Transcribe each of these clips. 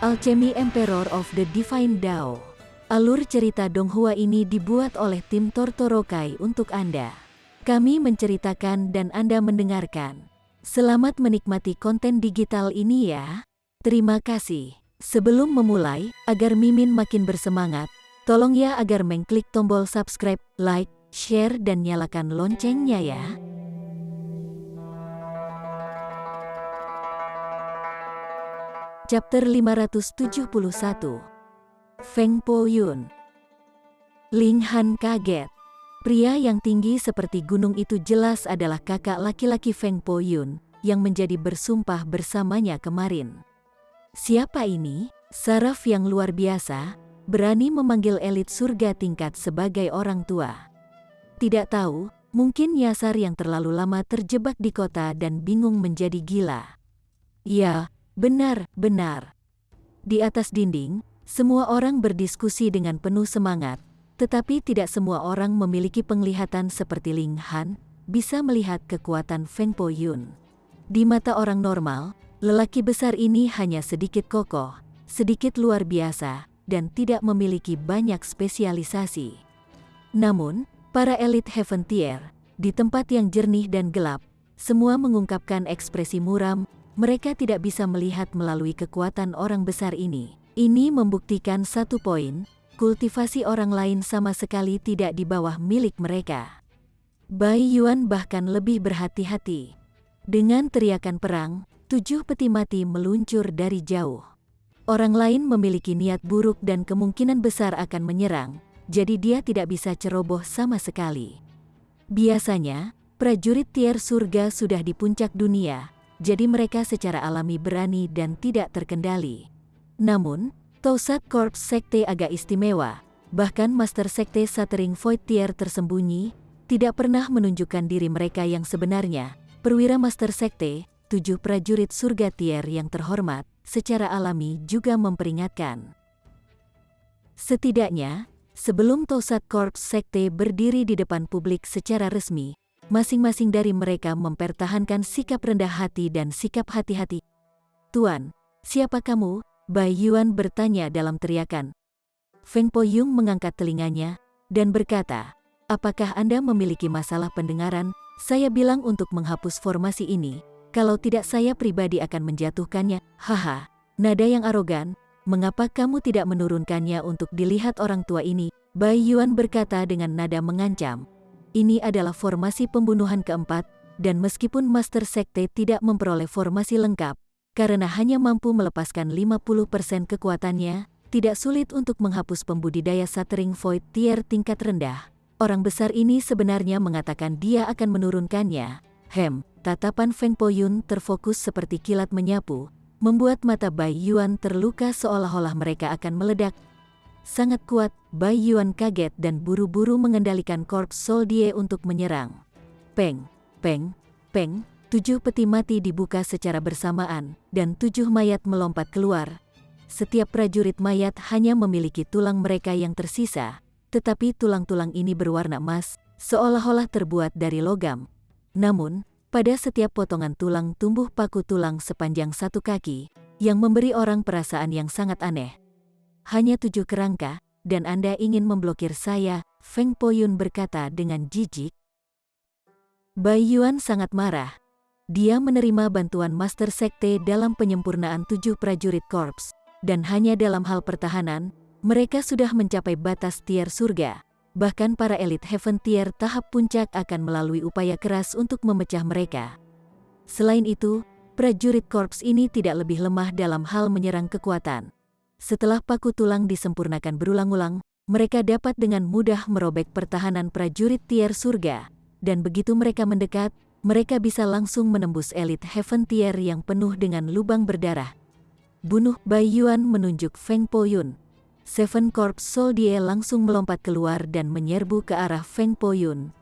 Alchemy Emperor of the Divine Dao. Alur cerita Donghua ini dibuat oleh tim Tortorokai untuk Anda. Kami menceritakan dan Anda mendengarkan. Selamat menikmati konten digital ini ya. Terima kasih. Sebelum memulai, agar Mimin makin bersemangat, tolong ya agar mengklik tombol subscribe, like, share dan nyalakan loncengnya ya. Chapter 571. Feng Po Yun. Ling Han kaget. Pria yang tinggi seperti gunung itu jelas adalah kakak laki-laki Feng Po Yun, yang menjadi bersumpah bersamanya kemarin. Siapa ini? Saraf yang luar biasa, berani memanggil elit surga tingkat sebagai orang tua. Tidak tahu, mungkin nyasar yang terlalu lama terjebak di kota dan bingung menjadi gila. Ya, benar. Di atas dinding, semua orang berdiskusi dengan penuh semangat, tetapi tidak semua orang memiliki penglihatan seperti Ling Han, bisa melihat kekuatan Feng Po Yun. Di mata orang normal, lelaki besar ini hanya sedikit kokoh, sedikit luar biasa, dan tidak memiliki banyak spesialisasi. Namun, para elit Heaven Tier, di tempat yang jernih dan gelap, semua mengungkapkan ekspresi muram. Mereka tidak bisa melihat melalui kekuatan orang besar ini. Ini membuktikan satu poin, kultivasi orang lain sama sekali tidak di bawah milik mereka. Bai Yuan bahkan lebih berhati-hati. Dengan teriakan perang, 7 peti mati meluncur dari jauh. Orang lain memiliki niat buruk dan kemungkinan besar akan menyerang, jadi dia tidak bisa ceroboh sama sekali. Biasanya, prajurit tier surga sudah di puncak dunia, jadi mereka secara alami berani dan tidak terkendali. Namun, Toussaint Corps Sekte agak istimewa, bahkan Master Sekte Shattering Void Tier tersembunyi, tidak pernah menunjukkan diri mereka yang sebenarnya. Perwira Master Sekte, 7 prajurit surga tier yang terhormat, secara alami juga memperingatkan. Setidaknya, sebelum Toussaint Corps Sekte berdiri di depan publik secara resmi, masing-masing dari mereka mempertahankan sikap rendah hati dan sikap hati-hati. "Tuan, siapa kamu?" Bai Yuan bertanya dalam teriakan. Feng Po Yun mengangkat telinganya, dan berkata, "Apakah Anda memiliki masalah pendengaran? Saya bilang untuk menghapus formasi ini, kalau tidak saya pribadi akan menjatuhkannya." "Haha, nada yang arogan, mengapa kamu tidak menurunkannya untuk dilihat orang tua ini?" Bai Yuan berkata dengan nada mengancam. Ini adalah formasi pembunuhan keempat, dan meskipun Master Sekte tidak memperoleh formasi lengkap, karena hanya mampu melepaskan 50% kekuatannya, tidak sulit untuk menghapus pembudidaya Shattering Void Tier tingkat rendah. Orang besar ini sebenarnya mengatakan dia akan menurunkannya. Tatapan Feng Po Yun terfokus seperti kilat menyapu, membuat mata Bai Yuan terluka seolah-olah mereka akan meledak. Sangat kuat, Bai Yuan kaget dan buru-buru mengendalikan Korps Soldier untuk menyerang. Peng, 7 peti mati dibuka secara bersamaan, dan 7 mayat melompat keluar. Setiap prajurit mayat hanya memiliki tulang mereka yang tersisa, tetapi tulang-tulang ini berwarna emas, seolah-olah terbuat dari logam. Namun, pada setiap potongan tulang tumbuh paku tulang sepanjang 1 kaki, yang memberi orang perasaan yang sangat aneh. "Hanya 7 kerangka, dan Anda ingin memblokir saya," Feng Po Yun berkata dengan jijik. Bai Yuan sangat marah. Dia menerima bantuan Master Sekte dalam penyempurnaan 7 prajurit korps, dan hanya dalam hal pertahanan, mereka sudah mencapai batas tier surga. Bahkan para elit Heaven Tier tahap puncak akan melalui upaya keras untuk memecah mereka. Selain itu, prajurit korps ini tidak lebih lemah dalam hal menyerang kekuatan. Setelah paku tulang disempurnakan berulang-ulang, mereka dapat dengan mudah merobek pertahanan prajurit tier surga, dan begitu mereka mendekat, mereka bisa langsung menembus elit Heaven Tier yang penuh dengan lubang berdarah. "Bunuh!" Bai Yuan menunjuk Feng Po Yun. 7 Corps Soldier langsung melompat keluar dan menyerbu ke arah Feng Po Yun.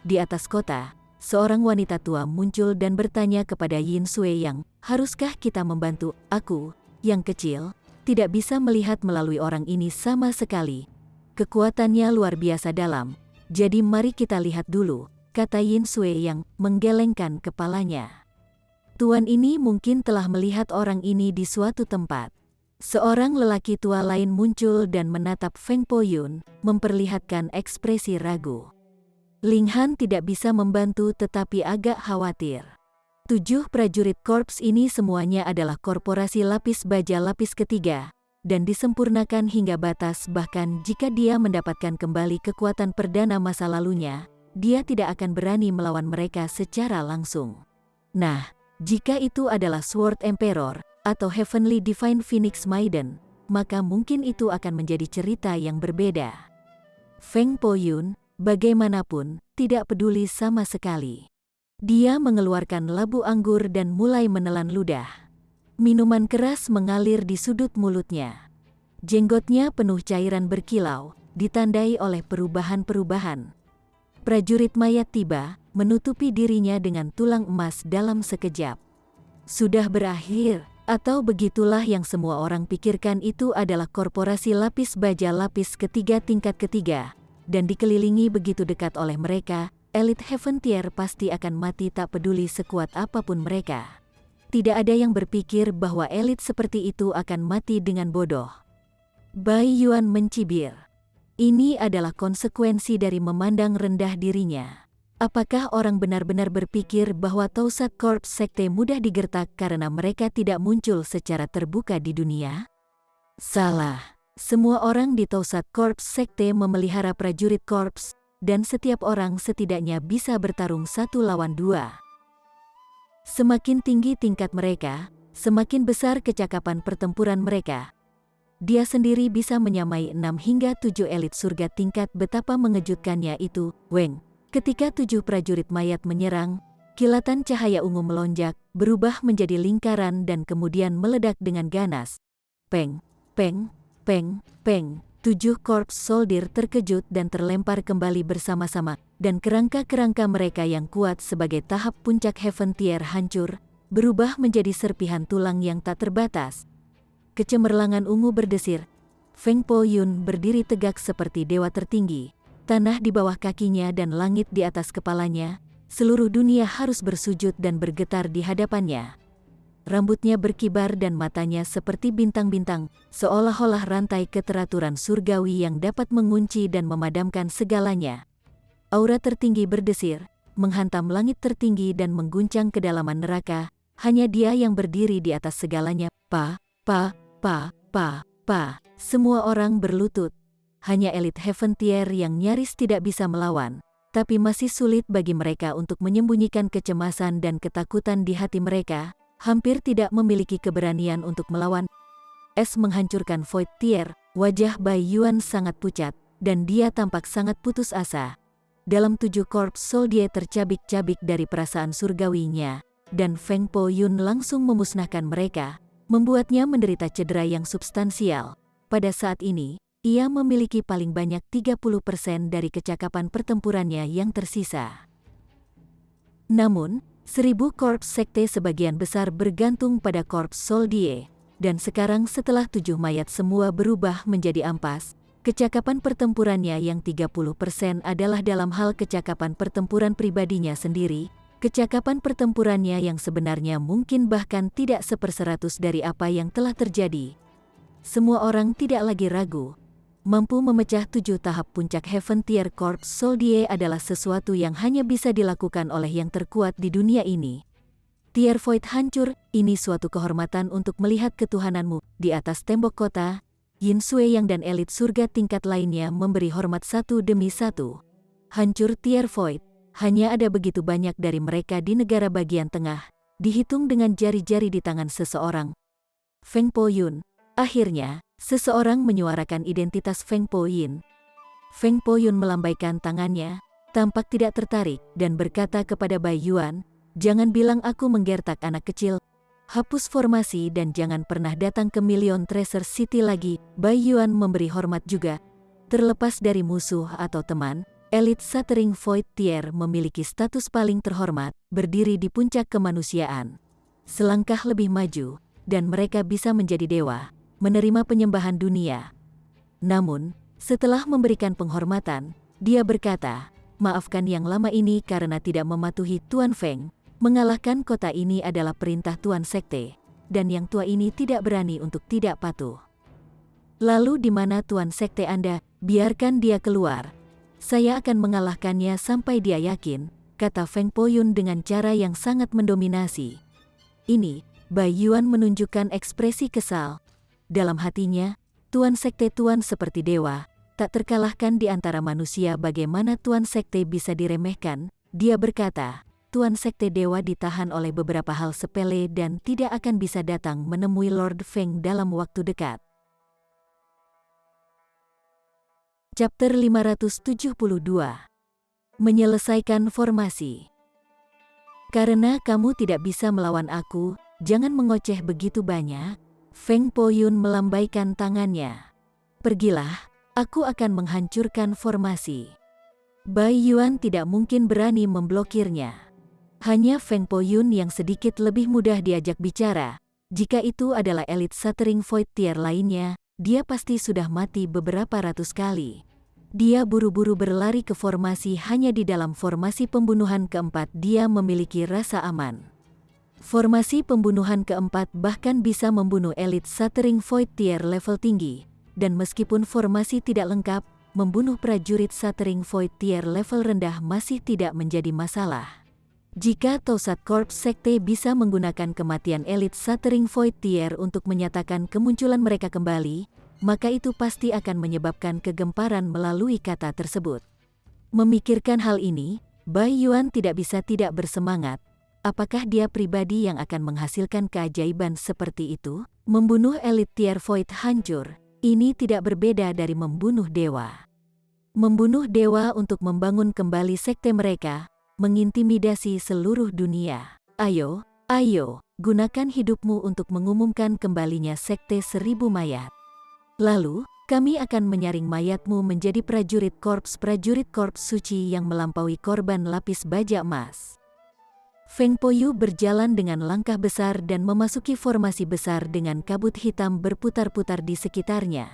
Di atas kota, seorang wanita tua muncul dan bertanya kepada Yin Sui Yang, "Haruskah kita membantu?" "Aku, yang kecil, tidak bisa melihat melalui orang ini sama sekali. Kekuatannya luar biasa dalam, jadi mari kita lihat dulu," kata Yin Sui yang menggelengkan kepalanya. Tuan ini mungkin telah melihat orang ini di suatu tempat. Seorang lelaki tua lain muncul dan menatap Feng Po-yun, memperlihatkan ekspresi ragu. Ling Han tidak bisa membantu tetapi agak khawatir. 7 prajurit korps ini semuanya adalah korporasi lapis baja lapis ketiga, dan disempurnakan hingga batas bahkan jika dia mendapatkan kembali kekuatan perdana masa lalunya, dia tidak akan berani melawan mereka secara langsung. Nah, jika itu adalah Sword Emperor, atau Heavenly Divine Phoenix Maiden, maka mungkin itu akan menjadi cerita yang berbeda. Feng Po-yun, bagaimanapun, tidak peduli sama sekali. Dia mengeluarkan labu anggur dan mulai menelan ludah. Minuman keras mengalir di sudut mulutnya. Jenggotnya penuh cairan berkilau, ditandai oleh perubahan-perubahan. Prajurit mayat tiba, menutupi dirinya dengan tulang emas dalam sekejap. Sudah berakhir. Atau begitulah yang semua orang pikirkan, itu adalah korporasi lapis baja lapis ketiga tingkat ketiga, dan dikelilingi begitu dekat oleh mereka, elit Heaven Tier pasti akan mati tak peduli sekuat apapun mereka. Tidak ada yang berpikir bahwa elit seperti itu akan mati dengan bodoh. Bai Yuan mencibir. Ini adalah konsekuensi dari memandang rendah dirinya. Apakah orang benar-benar berpikir bahwa Tausat Corps Sekte mudah digertak karena mereka tidak muncul secara terbuka di dunia? Salah. Semua orang di Tausat Corps Sekte memelihara prajurit korps, dan setiap orang setidaknya bisa bertarung 1 lawan 2. Semakin tinggi tingkat mereka, semakin besar kecakapan pertempuran mereka. Dia sendiri bisa menyamai 6 hingga 7 elit surga tingkat. Betapa mengejutkannya itu, Weng. Ketika 7 prajurit mayat menyerang, kilatan cahaya ungu melonjak, berubah menjadi lingkaran dan kemudian meledak dengan ganas. Peng, peng, peng, peng. 7 korps soldier terkejut dan terlempar kembali bersama-sama, dan kerangka-kerangka mereka yang kuat sebagai tahap puncak Heaven Tier hancur, berubah menjadi serpihan tulang yang tak terbatas. Kecemerlangan ungu berdesir. Feng Po-yun berdiri tegak seperti dewa tertinggi. Tanah di bawah kakinya dan langit di atas kepalanya, seluruh dunia harus bersujud dan bergetar di hadapannya. Rambutnya berkibar dan matanya seperti bintang-bintang, seolah-olah rantai keteraturan surgawi yang dapat mengunci dan memadamkan segalanya. Aura tertinggi berdesir, menghantam langit tertinggi dan mengguncang kedalaman neraka. Hanya dia yang berdiri di atas segalanya. Pa. Semua orang berlutut. Hanya elit Heaven Tier yang nyaris tidak bisa melawan, tapi masih sulit bagi mereka untuk menyembunyikan kecemasan dan ketakutan di hati mereka, hampir tidak memiliki keberanian untuk melawan. Es menghancurkan Void Tier, wajah Bai Yuan sangat pucat, dan dia tampak sangat putus asa. Dalam 7 korps soldier tercabik-cabik dari perasaan surgawinya, dan Feng Po-yun langsung memusnahkan mereka, membuatnya menderita cedera yang substansial. Pada saat ini, ia memiliki paling banyak 30% dari kecakapan pertempurannya yang tersisa. Namun, 1000 korps sekte sebagian besar bergantung pada korps soldier, dan sekarang setelah 7 mayat semua berubah menjadi ampas, kecakapan pertempurannya yang 30% adalah dalam hal kecakapan pertempuran pribadinya sendiri, kecakapan pertempurannya yang sebenarnya mungkin bahkan tidak 1/100 dari apa yang telah terjadi. Semua orang tidak lagi ragu. Mampu memecah 7 tahap puncak Heaven Tier Corps Soldier adalah sesuatu yang hanya bisa dilakukan oleh yang terkuat di dunia ini. Tier Void hancur, ini suatu kehormatan untuk melihat ketuhananmu di atas tembok kota. Yin Sui Yang dan elit surga tingkat lainnya memberi hormat satu demi satu. Hancur Tier Void, hanya ada begitu banyak dari mereka di negara bagian tengah, dihitung dengan jari-jari di tangan seseorang. Feng Po-yun. Akhirnya, seseorang menyuarakan identitas Feng Po-yun. Feng Po-yun melambaikan tangannya, tampak tidak tertarik, dan berkata kepada Bai Yuan, "Jangan bilang aku menggertak anak kecil. Hapus formasi dan jangan pernah datang ke Million Treasure City lagi." Bai Yuan memberi hormat juga. Terlepas dari musuh atau teman, elit Shattering Void Tier memiliki status paling terhormat, berdiri di puncak kemanusiaan. Selangkah lebih maju, dan mereka bisa menjadi dewa, menerima penyembahan dunia. Namun, setelah memberikan penghormatan, dia berkata, "Maafkan yang lama ini karena tidak mematuhi Tuan Feng. Mengalahkan kota ini adalah perintah Tuan Sekte. dan yang tua ini tidak berani untuk tidak patuh. Lalu di mana tuan sekte Anda? Biarkan dia keluar. Saya akan mengalahkannya sampai dia yakin, kata Feng Poyun dengan cara yang sangat mendominasi. Ini, Bai Yuan menunjukkan ekspresi kesal. Dalam hatinya, tuan sekte tuan seperti dewa, tak terkalahkan di antara manusia. Bagaimana tuan sekte bisa diremehkan? Dia berkata, tuan sekte dewa ditahan oleh beberapa hal sepele dan tidak akan bisa datang menemui Lord Feng dalam waktu dekat. Chapter 572. Menyelesaikan formasi. Karena kamu tidak bisa melawan aku, jangan mengoceh begitu banyak. Feng Poyun melambaikan tangannya. Pergilah, aku akan menghancurkan formasi. Bai Yuan tidak mungkin berani memblokirnya. Hanya Feng Poyun yang sedikit lebih mudah diajak bicara. Jika itu adalah elit Shattering Void Tier lainnya, dia pasti sudah mati beberapa ratus kali. Dia buru-buru berlari ke formasi. Hanya di dalam formasi pembunuhan keempat dia memiliki rasa aman. Formasi pembunuhan keempat bahkan bisa membunuh elit Shattering Void Tier level tinggi, dan meskipun formasi tidak lengkap, membunuh prajurit Shattering Void Tier level rendah masih tidak menjadi masalah. Jika Tosat Corps Sekte bisa menggunakan kematian elit Shattering Void Tier untuk menyatakan kemunculan mereka kembali, maka itu pasti akan menyebabkan kegemparan melalui kata tersebut. Memikirkan hal ini, Bai Yuan tidak bisa tidak bersemangat. Apakah dia pribadi yang akan menghasilkan keajaiban seperti itu? Membunuh elit tier void hancur, ini tidak berbeda dari membunuh dewa. Membunuh dewa untuk membangun kembali sekte mereka, mengintimidasi seluruh dunia. Ayo, gunakan hidupmu untuk mengumumkan kembalinya sekte 1000 mayat. Lalu, kami akan menyaring mayatmu menjadi prajurit korps suci yang melampaui korban lapis baja emas. Feng Poyu berjalan dengan langkah besar dan memasuki formasi besar dengan kabut hitam berputar-putar di sekitarnya.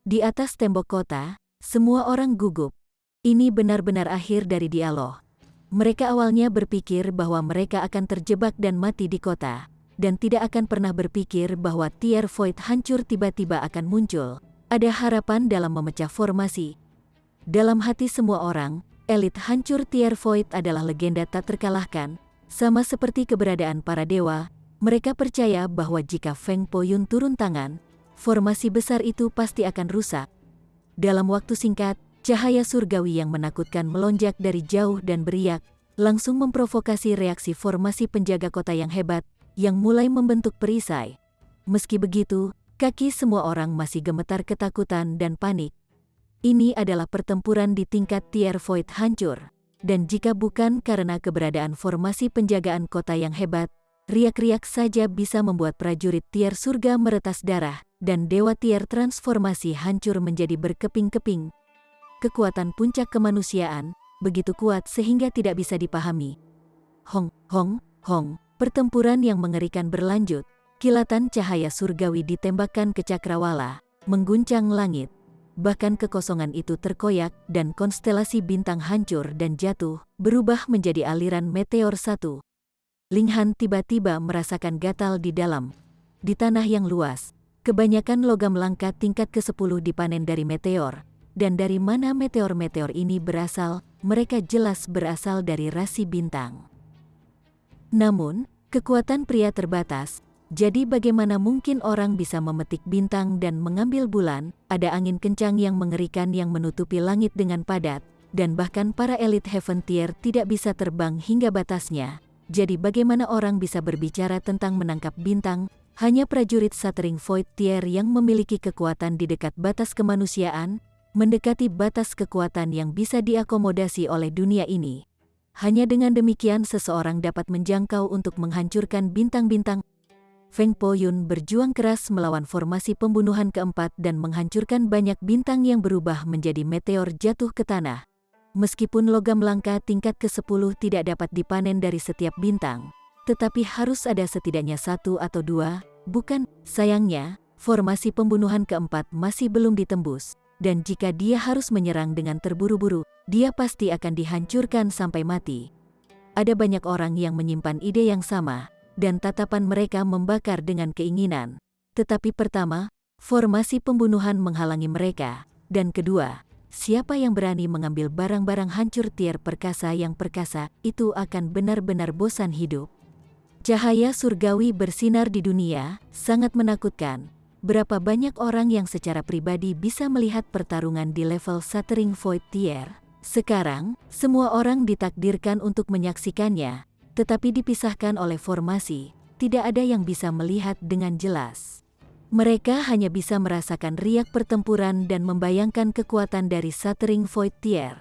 Di atas tembok kota, semua orang gugup. Ini benar-benar akhir dari dialog. Mereka awalnya berpikir bahwa mereka akan terjebak dan mati di kota, dan tidak akan pernah berpikir bahwa tier void hancur tiba-tiba akan muncul. Ada harapan dalam memecah formasi. Dalam hati semua orang, elit hancur tier void adalah legenda tak terkalahkan. Sama seperti keberadaan para dewa, mereka percaya bahwa jika Feng Poyun turun tangan, formasi besar itu pasti akan rusak. Dalam waktu singkat, cahaya surgawi yang menakutkan melonjak dari jauh dan beriak, langsung memprovokasi reaksi formasi penjaga kota yang hebat, yang mulai membentuk perisai. Meski begitu, kaki semua orang masih gemetar ketakutan dan panik. Ini adalah pertempuran di tingkat tier void hancur, dan jika bukan karena keberadaan formasi penjagaan kota yang hebat, riak-riak saja bisa membuat prajurit tier surga meretas darah, dan dewa tier transformasi hancur menjadi berkeping-keping. Kekuatan puncak kemanusiaan, begitu kuat sehingga tidak bisa dipahami. Hong. Pertempuran yang mengerikan berlanjut, kilatan cahaya surgawi ditembakkan ke cakrawala, mengguncang langit. Bahkan kekosongan itu terkoyak dan konstelasi bintang hancur dan jatuh, berubah menjadi aliran meteor satu. Ling Han tiba-tiba merasakan gatal di dalam. Di tanah yang luas, kebanyakan logam langka tingkat ke-10 dipanen dari meteor. Dan dari mana meteor-meteor ini berasal? Mereka jelas berasal dari rasi bintang. Namun, kekuatan pria terbatas, jadi bagaimana mungkin orang bisa memetik bintang dan mengambil bulan? Ada angin kencang yang mengerikan yang menutupi langit dengan padat, dan bahkan para elit Heaven Tier tidak bisa terbang hingga batasnya. Jadi bagaimana orang bisa berbicara tentang menangkap bintang? Hanya prajurit Shattering Void Tier yang memiliki kekuatan di dekat batas kemanusiaan, mendekati batas kekuatan yang bisa diakomodasi oleh dunia ini. Hanya dengan demikian seseorang dapat menjangkau untuk menghancurkan bintang-bintang. Feng Poyun berjuang keras melawan formasi pembunuhan keempat dan menghancurkan banyak bintang yang berubah menjadi meteor jatuh ke tanah. Meskipun logam langka tingkat ke-10 tidak dapat dipanen dari setiap bintang, tetapi harus ada setidaknya 1 atau 2, bukan? Sayangnya, formasi pembunuhan keempat masih belum ditembus. Dan jika dia harus menyerang dengan terburu-buru, dia pasti akan dihancurkan sampai mati. Ada banyak orang yang menyimpan ide yang sama, dan tatapan mereka membakar dengan keinginan. Tetapi pertama, formasi pembunuhan menghalangi mereka, dan kedua, siapa yang berani mengambil barang-barang hancur tier perkasa yang perkasa, itu akan benar-benar bosan hidup. Cahaya surgawi bersinar di dunia, sangat menakutkan. Berapa banyak orang yang secara pribadi bisa melihat pertarungan di level Shattering Void Tier? Sekarang, semua orang ditakdirkan untuk menyaksikannya, tetapi dipisahkan oleh formasi, tidak ada yang bisa melihat dengan jelas. Mereka hanya bisa merasakan riak pertempuran dan membayangkan kekuatan dari Shattering Void Tier.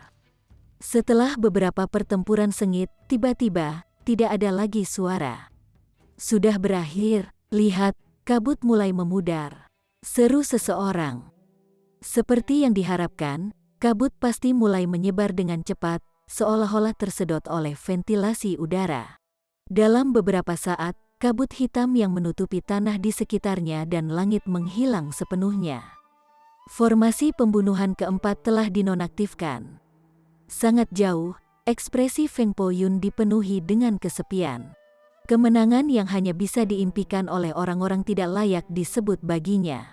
Setelah beberapa pertempuran sengit, tiba-tiba, tidak ada lagi suara. Sudah berakhir, lihat, kabut mulai memudar. Seru seseorang. Seperti yang diharapkan, kabut pasti mulai menyebar dengan cepat, seolah-olah tersedot oleh ventilasi udara. Dalam beberapa saat, kabut hitam yang menutupi tanah di sekitarnya dan langit menghilang sepenuhnya. Formasi pembunuhan keempat telah dinonaktifkan. Sangat jauh, ekspresi Feng Po-yun dipenuhi dengan kesepian. Kemenangan yang hanya bisa diimpikan oleh orang-orang tidak layak disebut baginya.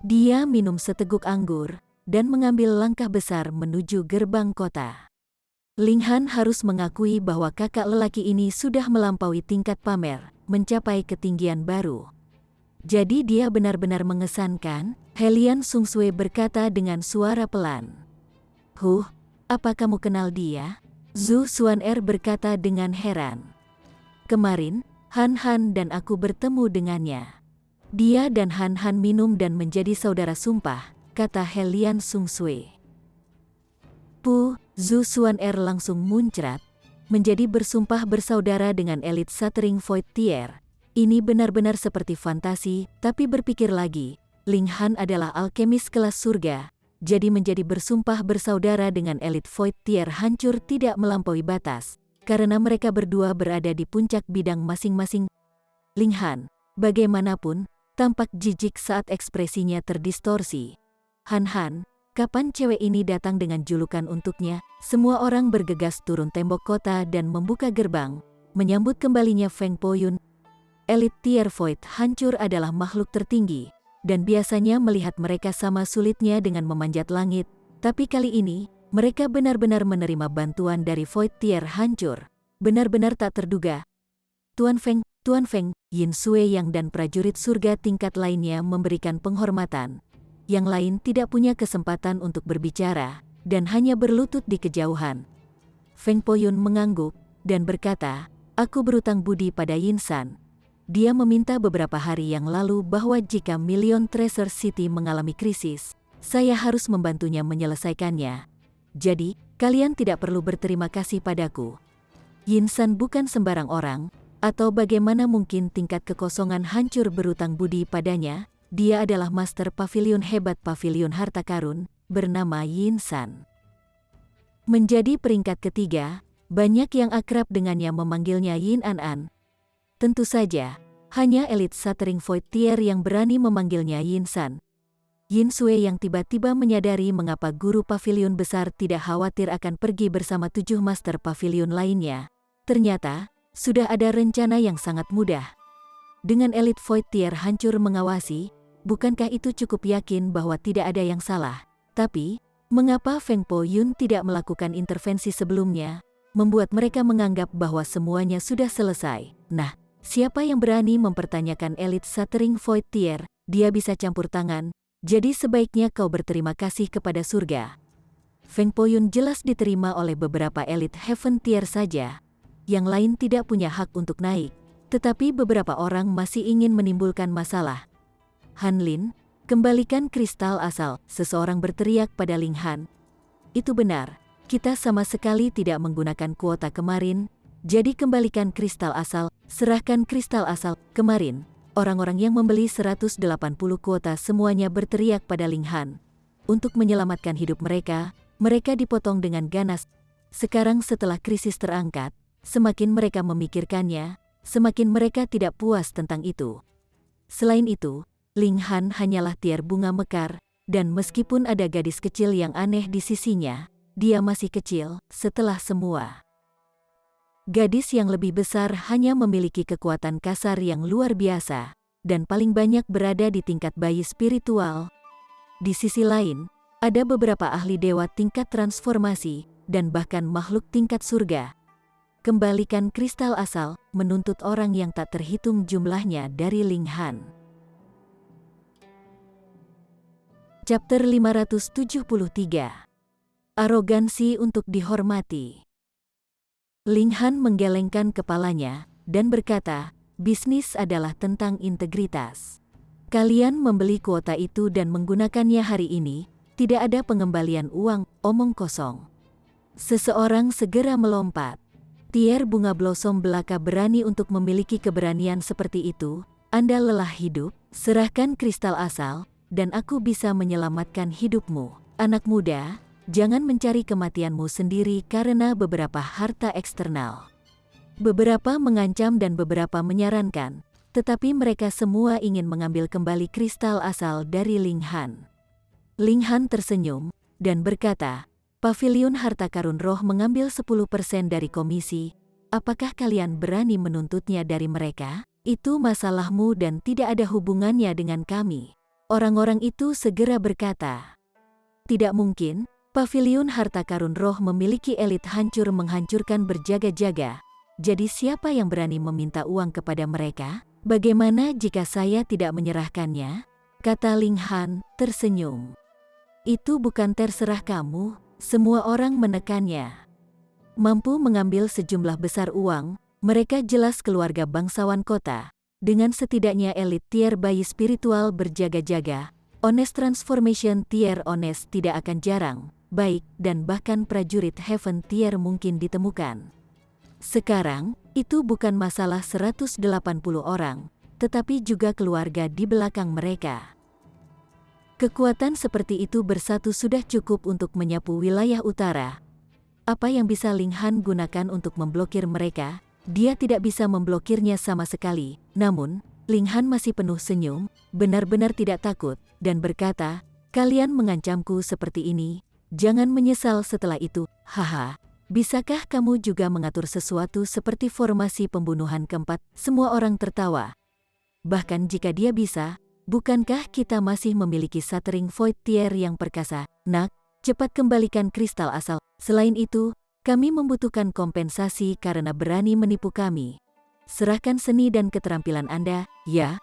Dia minum seteguk anggur, dan mengambil langkah besar menuju gerbang kota. Ling Han harus mengakui bahwa kakak lelaki ini sudah melampaui tingkat pamer, mencapai ketinggian baru. Jadi dia benar-benar mengesankan, Helian Sungsue berkata dengan suara pelan. Apa kamu kenal dia? Zhu Xuan'er berkata dengan heran. Kemarin, Han Han dan aku bertemu dengannya. Dia dan Han Han minum dan menjadi saudara sumpah, kata Helian Sungsue. Zhu Xuan'er langsung muncrat, menjadi bersumpah bersaudara dengan elit Shattering Void Tier. Ini benar-benar seperti fantasi, tapi berpikir lagi, Ling Han adalah alkemis kelas surga, jadi menjadi bersumpah bersaudara dengan elit Void Tier hancur tidak melampaui batas, karena mereka berdua berada di puncak bidang masing-masing. Ling Han, bagaimanapun, tampak jijik saat ekspresinya terdistorsi. Han Han, kapan cewek ini datang dengan julukan untuknya? Semua orang bergegas turun tembok kota dan membuka gerbang, menyambut kembalinya Feng Po-yun. Elit Tier Void hancur adalah makhluk tertinggi, dan biasanya melihat mereka sama sulitnya dengan memanjat langit, tapi kali ini, mereka benar-benar menerima bantuan dari Void Tier hancur. Benar-benar tak terduga. Tuan Feng, Yin Sui Yang dan prajurit surga tingkat lainnya memberikan penghormatan. Yang lain tidak punya kesempatan untuk berbicara, dan hanya berlutut di kejauhan. Feng Po-yun mengangguk, dan berkata, aku berutang budi pada Yin San. Dia meminta beberapa hari yang lalu bahwa jika Million Treasure City mengalami krisis, saya harus membantunya menyelesaikannya. Jadi, kalian tidak perlu berterima kasih padaku. Yin San bukan sembarang orang, atau bagaimana mungkin tingkat kekosongan hancur berutang budi padanya? Dia adalah master pavilion hebat pavilion harta karun, bernama Yin San. Menjadi peringkat ketiga, banyak yang akrab dengannya memanggilnya Yin An. Tentu saja, hanya elit Shattering Void Tier yang berani memanggilnya Yin San. Yin Sui yang tiba-tiba menyadari mengapa guru pavilion besar tidak khawatir akan pergi bersama 7 master pavilion lainnya. Ternyata, sudah ada rencana yang sangat mudah. Dengan elit Void Tier hancur mengawasi, bukankah itu cukup yakin bahwa tidak ada yang salah? Tapi, mengapa Feng Po-yun tidak melakukan intervensi sebelumnya, membuat mereka menganggap bahwa semuanya sudah selesai? Nah, siapa yang berani mempertanyakan elit Shattering Void Tier, dia bisa campur tangan, jadi sebaiknya kau berterima kasih kepada surga. Feng Po-yun jelas diterima oleh beberapa elit Heaven Tier saja, yang lain tidak punya hak untuk naik, tetapi beberapa orang masih ingin menimbulkan masalah. Han Lin, kembalikan kristal asal, seseorang berteriak pada Ling Han. Itu benar, kita sama sekali tidak menggunakan kuota kemarin, jadi kembalikan kristal asal, serahkan kristal asal. Kemarin, orang-orang yang membeli 180 kuota semuanya berteriak pada Ling Han. Untuk menyelamatkan hidup mereka, mereka dipotong dengan ganas. Sekarang setelah krisis terangkat, semakin mereka memikirkannya, semakin mereka tidak puas tentang itu. Selain itu, Ling Han hanyalah tiar bunga mekar, dan meskipun ada gadis kecil yang aneh di sisinya, dia masih kecil setelah semua. Gadis yang lebih besar hanya memiliki kekuatan kasar yang luar biasa, dan paling banyak berada di tingkat bayi spiritual. Di sisi lain, ada beberapa ahli dewa tingkat transformasi, dan bahkan makhluk tingkat surga. Kembalikan kristal asal, menuntut orang yang tak terhitung jumlahnya dari Ling Han. Chapter 573. Arogansi untuk dihormati. Ling Han menggelengkan kepalanya, dan berkata, bisnis adalah tentang integritas. Kalian membeli kuota itu dan menggunakannya hari ini, tidak ada pengembalian uang, omong kosong. Seseorang segera melompat. Tier bunga blossom belaka berani untuk memiliki keberanian seperti itu, Anda lelah hidup, serahkan kristal asal, dan aku bisa menyelamatkan hidupmu. Anak muda, jangan mencari kematianmu sendiri karena beberapa harta eksternal. Beberapa mengancam dan beberapa menyarankan, tetapi mereka semua ingin mengambil kembali kristal asal dari Ling Han. Ling Han tersenyum, dan berkata, Paviliun Harta Karun Roh mengambil 10% dari komisi, apakah kalian berani menuntutnya dari mereka? Itu masalahmu dan tidak ada hubungannya dengan kami. Orang-orang itu segera berkata, tidak mungkin. Paviliun Harta Karun Roh memiliki elit hancur menghancurkan berjaga-jaga. Jadi siapa yang berani meminta uang kepada mereka? Bagaimana jika saya tidak menyerahkannya? Kata Ling Han, tersenyum. Itu bukan terserah kamu, semua orang menekannya. Mampu mengambil sejumlah besar uang, mereka jelas keluarga bangsawan kota. Dengan setidaknya elit tier bayi spiritual berjaga-jaga, honest transformation tier honest tidak akan jarang. Baik, dan bahkan prajurit Heaven Tier mungkin ditemukan. Sekarang, itu bukan masalah 180 orang, tetapi juga keluarga di belakang mereka. Kekuatan seperti itu bersatu sudah cukup untuk menyapu wilayah utara. Apa yang bisa Ling Han gunakan untuk memblokir mereka? Dia tidak bisa memblokirnya sama sekali. Namun, Ling Han masih penuh senyum, benar-benar tidak takut, dan berkata, kalian mengancamku seperti ini. Jangan menyesal setelah itu, haha. Bisakah kamu juga mengatur sesuatu seperti formasi pembunuhan keempat? Semua orang tertawa. Bahkan jika dia bisa, bukankah kita masih memiliki Shattering Void Tier yang perkasa? Nak, cepat kembalikan kristal asal. Selain itu, kami membutuhkan kompensasi karena berani menipu kami. Serahkan seni dan keterampilan Anda, ya,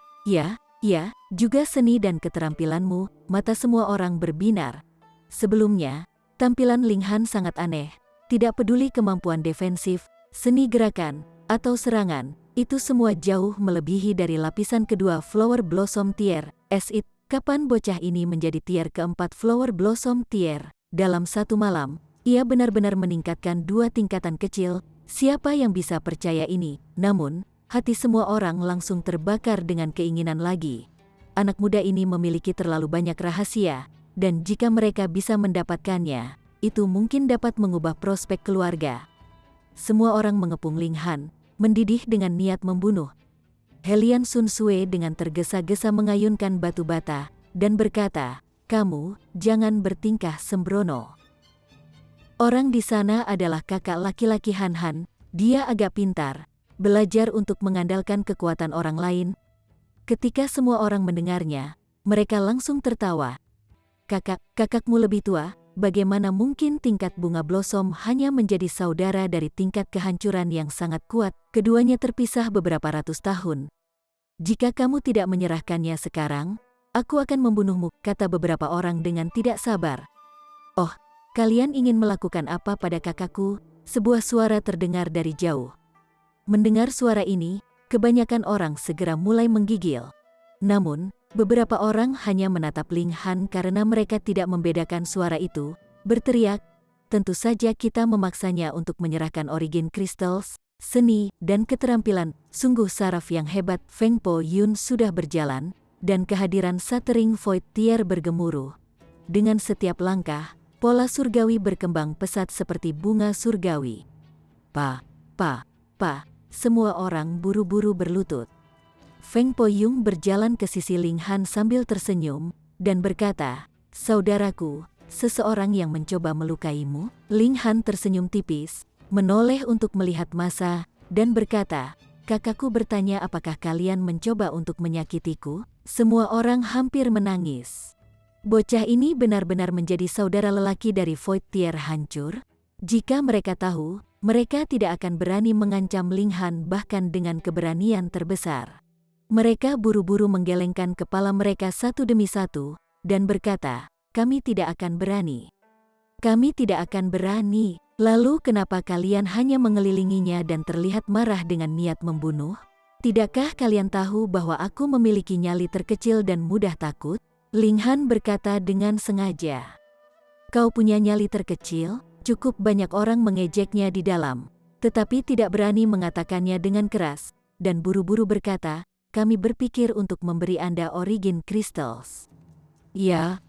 juga seni dan keterampilanmu. Mata semua orang berbinar. Sebelumnya, tampilan Ling Han sangat aneh. Tidak peduli kemampuan defensif, seni gerakan, atau serangan, itu semua jauh melebihi dari lapisan kedua Flower Blossom Tier. Kapan bocah ini menjadi tier keempat Flower Blossom Tier? Dalam satu malam, ia benar-benar meningkatkan 2 tingkatan kecil. Siapa yang bisa percaya ini? Namun, hati semua orang langsung terbakar dengan keinginan lagi. Anak muda ini memiliki terlalu banyak rahasia. Dan jika mereka bisa mendapatkannya, itu mungkin dapat mengubah prospek keluarga. Semua orang mengepung Ling Han, mendidih dengan niat membunuh. Helian Sun Sue dengan tergesa-gesa mengayunkan batu bata, dan berkata, kamu, jangan bertingkah sembrono. Orang di sana adalah kakak laki-laki Han Han, dia agak pintar, belajar untuk mengandalkan kekuatan orang lain. Ketika semua orang mendengarnya, mereka langsung tertawa. Kakakmu lebih tua, bagaimana mungkin tingkat bunga blossom hanya menjadi saudara dari tingkat kehancuran yang sangat kuat? Keduanya terpisah beberapa ratus tahun. Jika kamu tidak menyerahkannya sekarang, aku akan membunuhmu, kata beberapa orang dengan tidak sabar. Oh, kalian ingin melakukan apa pada kakakku? Sebuah suara terdengar dari jauh. Mendengar suara ini, kebanyakan orang segera mulai menggigil. Namun, beberapa orang hanya menatap Ling Han karena mereka tidak membedakan suara itu, berteriak, tentu saja kita memaksanya untuk menyerahkan origin crystals, seni, dan keterampilan. Sungguh saraf yang hebat. Feng Po Yun sudah berjalan, dan kehadiran Shattering Void Tier bergemuruh. Dengan setiap langkah, pola surgawi berkembang pesat seperti bunga surgawi. Semua orang buru-buru berlutut. Feng Po Yung berjalan ke sisi Ling Han sambil tersenyum, dan berkata, saudaraku, seseorang yang mencoba melukaimu? Ling Han tersenyum tipis, menoleh untuk melihat massa, dan berkata, "Kakakku bertanya apakah kalian mencoba untuk menyakitiku?" Semua orang hampir menangis. Bocah ini benar-benar menjadi saudara lelaki dari Void Tier hancur. Jika mereka tahu, mereka tidak akan berani mengancam Ling Han bahkan dengan keberanian terbesar. Mereka buru-buru menggelengkan kepala mereka satu demi satu, dan berkata, "Kami tidak akan berani. Kami tidak akan berani." Lalu kenapa kalian hanya mengelilinginya dan terlihat marah dengan niat membunuh? Tidakkah kalian tahu bahwa aku memiliki nyali terkecil dan mudah takut? Ling Han berkata dengan sengaja. Kau punya nyali terkecil? Cukup banyak orang mengejeknya di dalam, tetapi tidak berani mengatakannya dengan keras, dan buru-buru berkata, "Kami berpikir untuk memberi Anda Origin Crystals." Ya,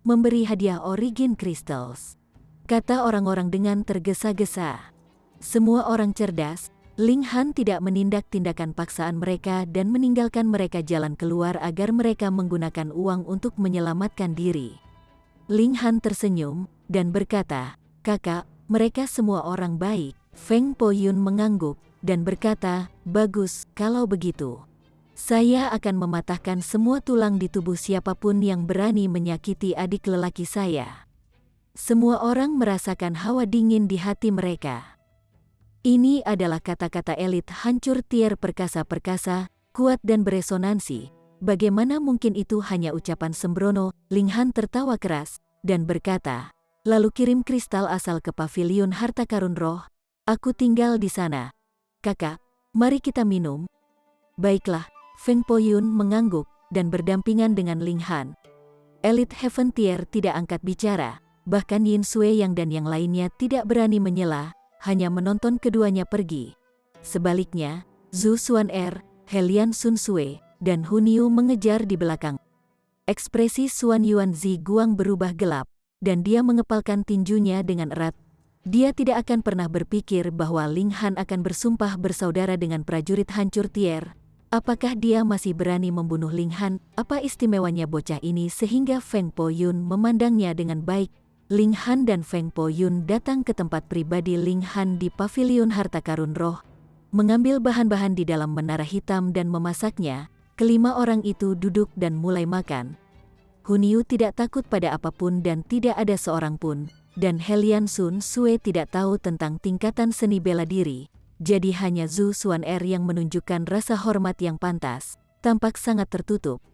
memberi hadiah Origin Crystals, kata orang-orang dengan tergesa-gesa. Semua orang cerdas, Ling Han tidak menindak tindakan paksaan mereka dan meninggalkan mereka jalan keluar agar mereka menggunakan uang untuk menyelamatkan diri. Ling Han tersenyum dan berkata, "Kakak, mereka semua orang baik." Feng Poyun mengangguk dan berkata, "Bagus, kalau begitu. Saya akan mematahkan semua tulang di tubuh siapapun yang berani menyakiti adik lelaki saya." Semua orang merasakan hawa dingin di hati mereka. Ini adalah kata-kata elit hancur tier perkasa-perkasa, kuat dan beresonansi. Bagaimana mungkin itu hanya ucapan sembrono? Ling Han tertawa keras dan berkata, "Lalu kirim kristal asal ke pavilion harta karun roh. Aku tinggal di sana. Kakak, mari kita minum." "Baiklah." Feng Poyun mengangguk dan berdampingan dengan Ling Han. Elit Heaven Tier tidak angkat bicara. Bahkan Yin Sui Yang dan yang lainnya tidak berani menyela, hanya menonton keduanya pergi. Sebaliknya, Zhu Xuan-er, Helian Sun Sui, dan Hun Yu mengejar di belakang. Ekspresi Xuan Yuan Zi Guang berubah gelap, dan dia mengepalkan tinjunya dengan erat. Dia tidak akan pernah berpikir bahwa Ling Han akan bersumpah bersaudara dengan prajurit hancur tier. Apakah dia masih berani membunuh Ling Han? Apa istimewanya bocah ini sehingga Feng Poyun memandangnya dengan baik? Ling Han dan Feng Poyun datang ke tempat pribadi Ling Han di pavilion harta karun roh, mengambil bahan-bahan di dalam menara hitam dan memasaknya. Kelima orang itu duduk dan mulai makan. Hun Yu tidak takut pada apapun dan tidak ada seorang pun, dan Helian Sun Sui tidak tahu tentang tingkatan seni bela diri, jadi hanya Zhu Xuan-er yang menunjukkan rasa hormat yang pantas, tampak sangat tertutup.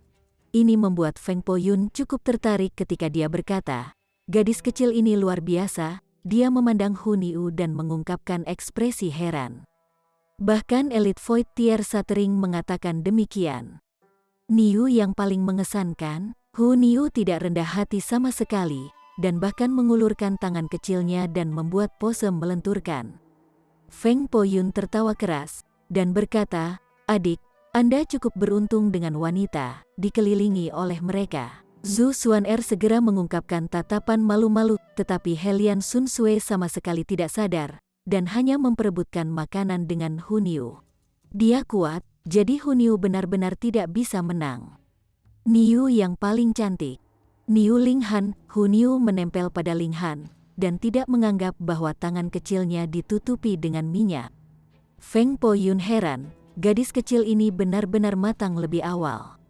Ini membuat Feng Poyun cukup tertarik ketika dia berkata, "Gadis kecil ini luar biasa." Dia memandang Hun Yu dan mengungkapkan ekspresi heran. Bahkan elit Void Tier Satering mengatakan demikian. Niu yang paling mengesankan, Hun Yu tidak rendah hati sama sekali, dan bahkan mengulurkan tangan kecilnya dan membuat pose melenturkan. Feng Poyun tertawa keras, dan berkata, "Adik, Anda cukup beruntung dengan wanita, dikelilingi oleh mereka." Zhu Xuan-er segera mengungkapkan tatapan malu-malu, tetapi Helian Sun Sui sama sekali tidak sadar, dan hanya memperebutkan makanan dengan Hun Yu. Dia kuat, jadi Hun Yu benar-benar tidak bisa menang. Niu yang paling cantik. Niu Ling Han, Hun Yu menempel pada Ling Han, dan tidak menganggap bahwa tangan kecilnya ditutupi dengan minyak. Feng Poyun heran, gadis kecil ini benar-benar matang lebih awal.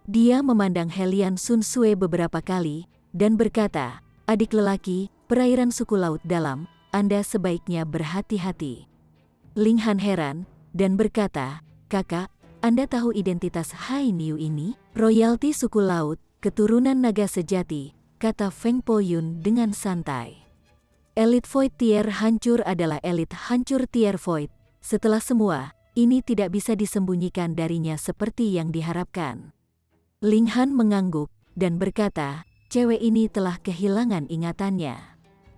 Dia memandang Helian Sun Sui beberapa kali, dan berkata, "Adik lelaki, perairan suku laut dalam, Anda sebaiknya berhati-hati." Ling Han heran, dan berkata, "Kakak, Anda tahu identitas Hai Niu ini? Royalti suku laut, keturunan naga sejati," kata Feng Poyun dengan santai. Elit Void Tier hancur adalah elit hancur Tier Void. Setelah semua, ini tidak bisa disembunyikan darinya seperti yang diharapkan. Ling Han mengangguk dan berkata, "Cewek ini telah kehilangan ingatannya."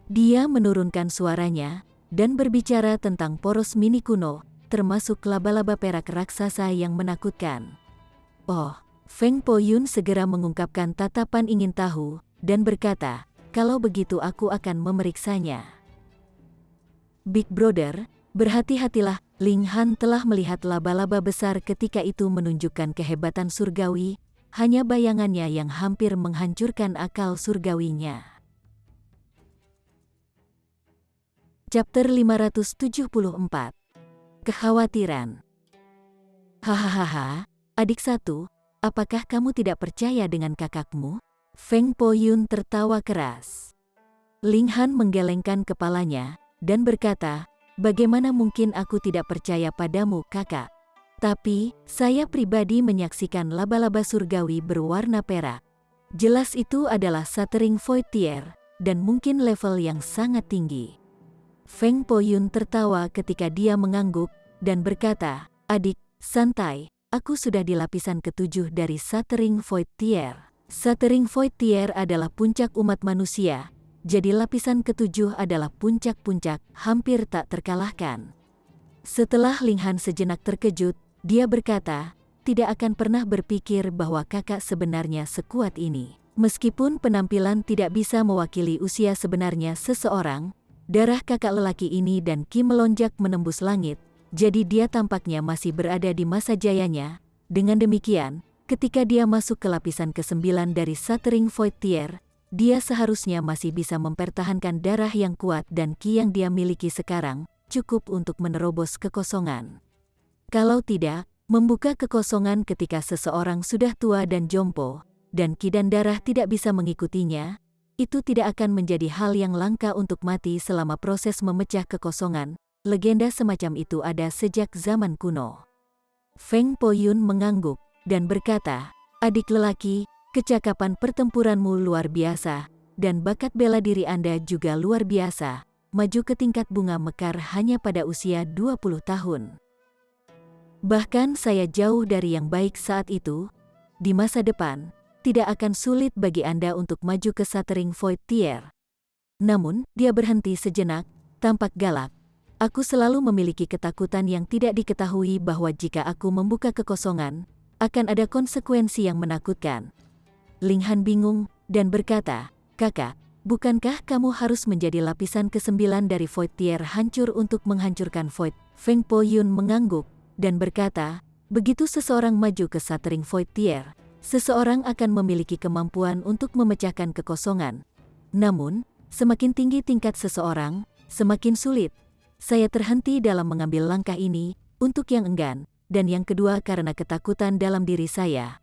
Dia menurunkan suaranya dan berbicara tentang poros mini kuno, termasuk laba-laba perak raksasa yang menakutkan. "Oh." Feng Poyun segera mengungkapkan tatapan ingin tahu dan berkata, "Kalau begitu aku akan memeriksanya." "Big Brother, berhati-hatilah." Ling Han telah melihat laba-laba besar ketika itu menunjukkan kehebatan surgawi, hanya bayangannya yang hampir menghancurkan akal surgawinya. Chapter 574. Kekhawatiran. Hahaha, adik satu, apakah kamu tidak percaya dengan kakakmu? Feng Po-yun tertawa keras. Ling Han menggelengkan kepalanya dan berkata, bagaimana mungkin aku tidak percaya padamu, kakak? Tapi, saya pribadi menyaksikan laba-laba surgawi berwarna perak. Jelas itu adalah Shattering Void Tear, dan mungkin level yang sangat tinggi. Feng Po-yun tertawa ketika dia mengangguk dan berkata, adik, santai, aku sudah di lapisan ke-7 dari Shattering Void Tear. Shattering Void Tear adalah puncak umat manusia, jadi lapisan ke-7 adalah puncak-puncak, hampir tak terkalahkan. Setelah Ling Han sejenak terkejut, dia berkata, tidak akan pernah berpikir bahwa kakak sebenarnya sekuat ini. Meskipun penampilan tidak bisa mewakili usia sebenarnya seseorang, darah kakak lelaki ini dan Ki melonjak menembus langit, jadi dia tampaknya masih berada di masa jayanya. Dengan demikian, ketika dia masuk ke lapisan ke-9 dari Shattering Void Tear, dia seharusnya masih bisa mempertahankan darah yang kuat dan Ki yang dia miliki sekarang, cukup untuk menerobos kekosongan. Kalau tidak, membuka kekosongan ketika seseorang sudah tua dan jompo, dan Ki dan darah tidak bisa mengikutinya, itu tidak akan menjadi hal yang langka untuk mati selama proses memecah kekosongan. Legenda semacam itu ada sejak zaman kuno. Feng Po-yun mengangguk dan berkata, adik lelaki, kecakapan pertempuranmu luar biasa, dan bakat bela diri Anda juga luar biasa, maju ke tingkat bunga mekar hanya pada usia 20 tahun. Bahkan saya jauh dari yang baik saat itu. Di masa depan, tidak akan sulit bagi Anda untuk maju ke Shattering Void Tear. Namun, dia berhenti sejenak, tampak galak. Aku selalu memiliki ketakutan yang tidak diketahui bahwa jika aku membuka kekosongan, akan ada konsekuensi yang menakutkan. Ling Han bingung dan berkata, kakak, bukankah kamu harus menjadi lapisan ke-9 dari Void Tear hancur untuk menghancurkan Void? Feng Po-yun mengangguk dan berkata, begitu seseorang maju ke Shattering Void Tear, seseorang akan memiliki kemampuan untuk memecahkan kekosongan. Namun, semakin tinggi tingkat seseorang, semakin sulit. Saya terhenti dalam mengambil langkah ini, untuk yang enggan, dan yang kedua karena ketakutan dalam diri saya.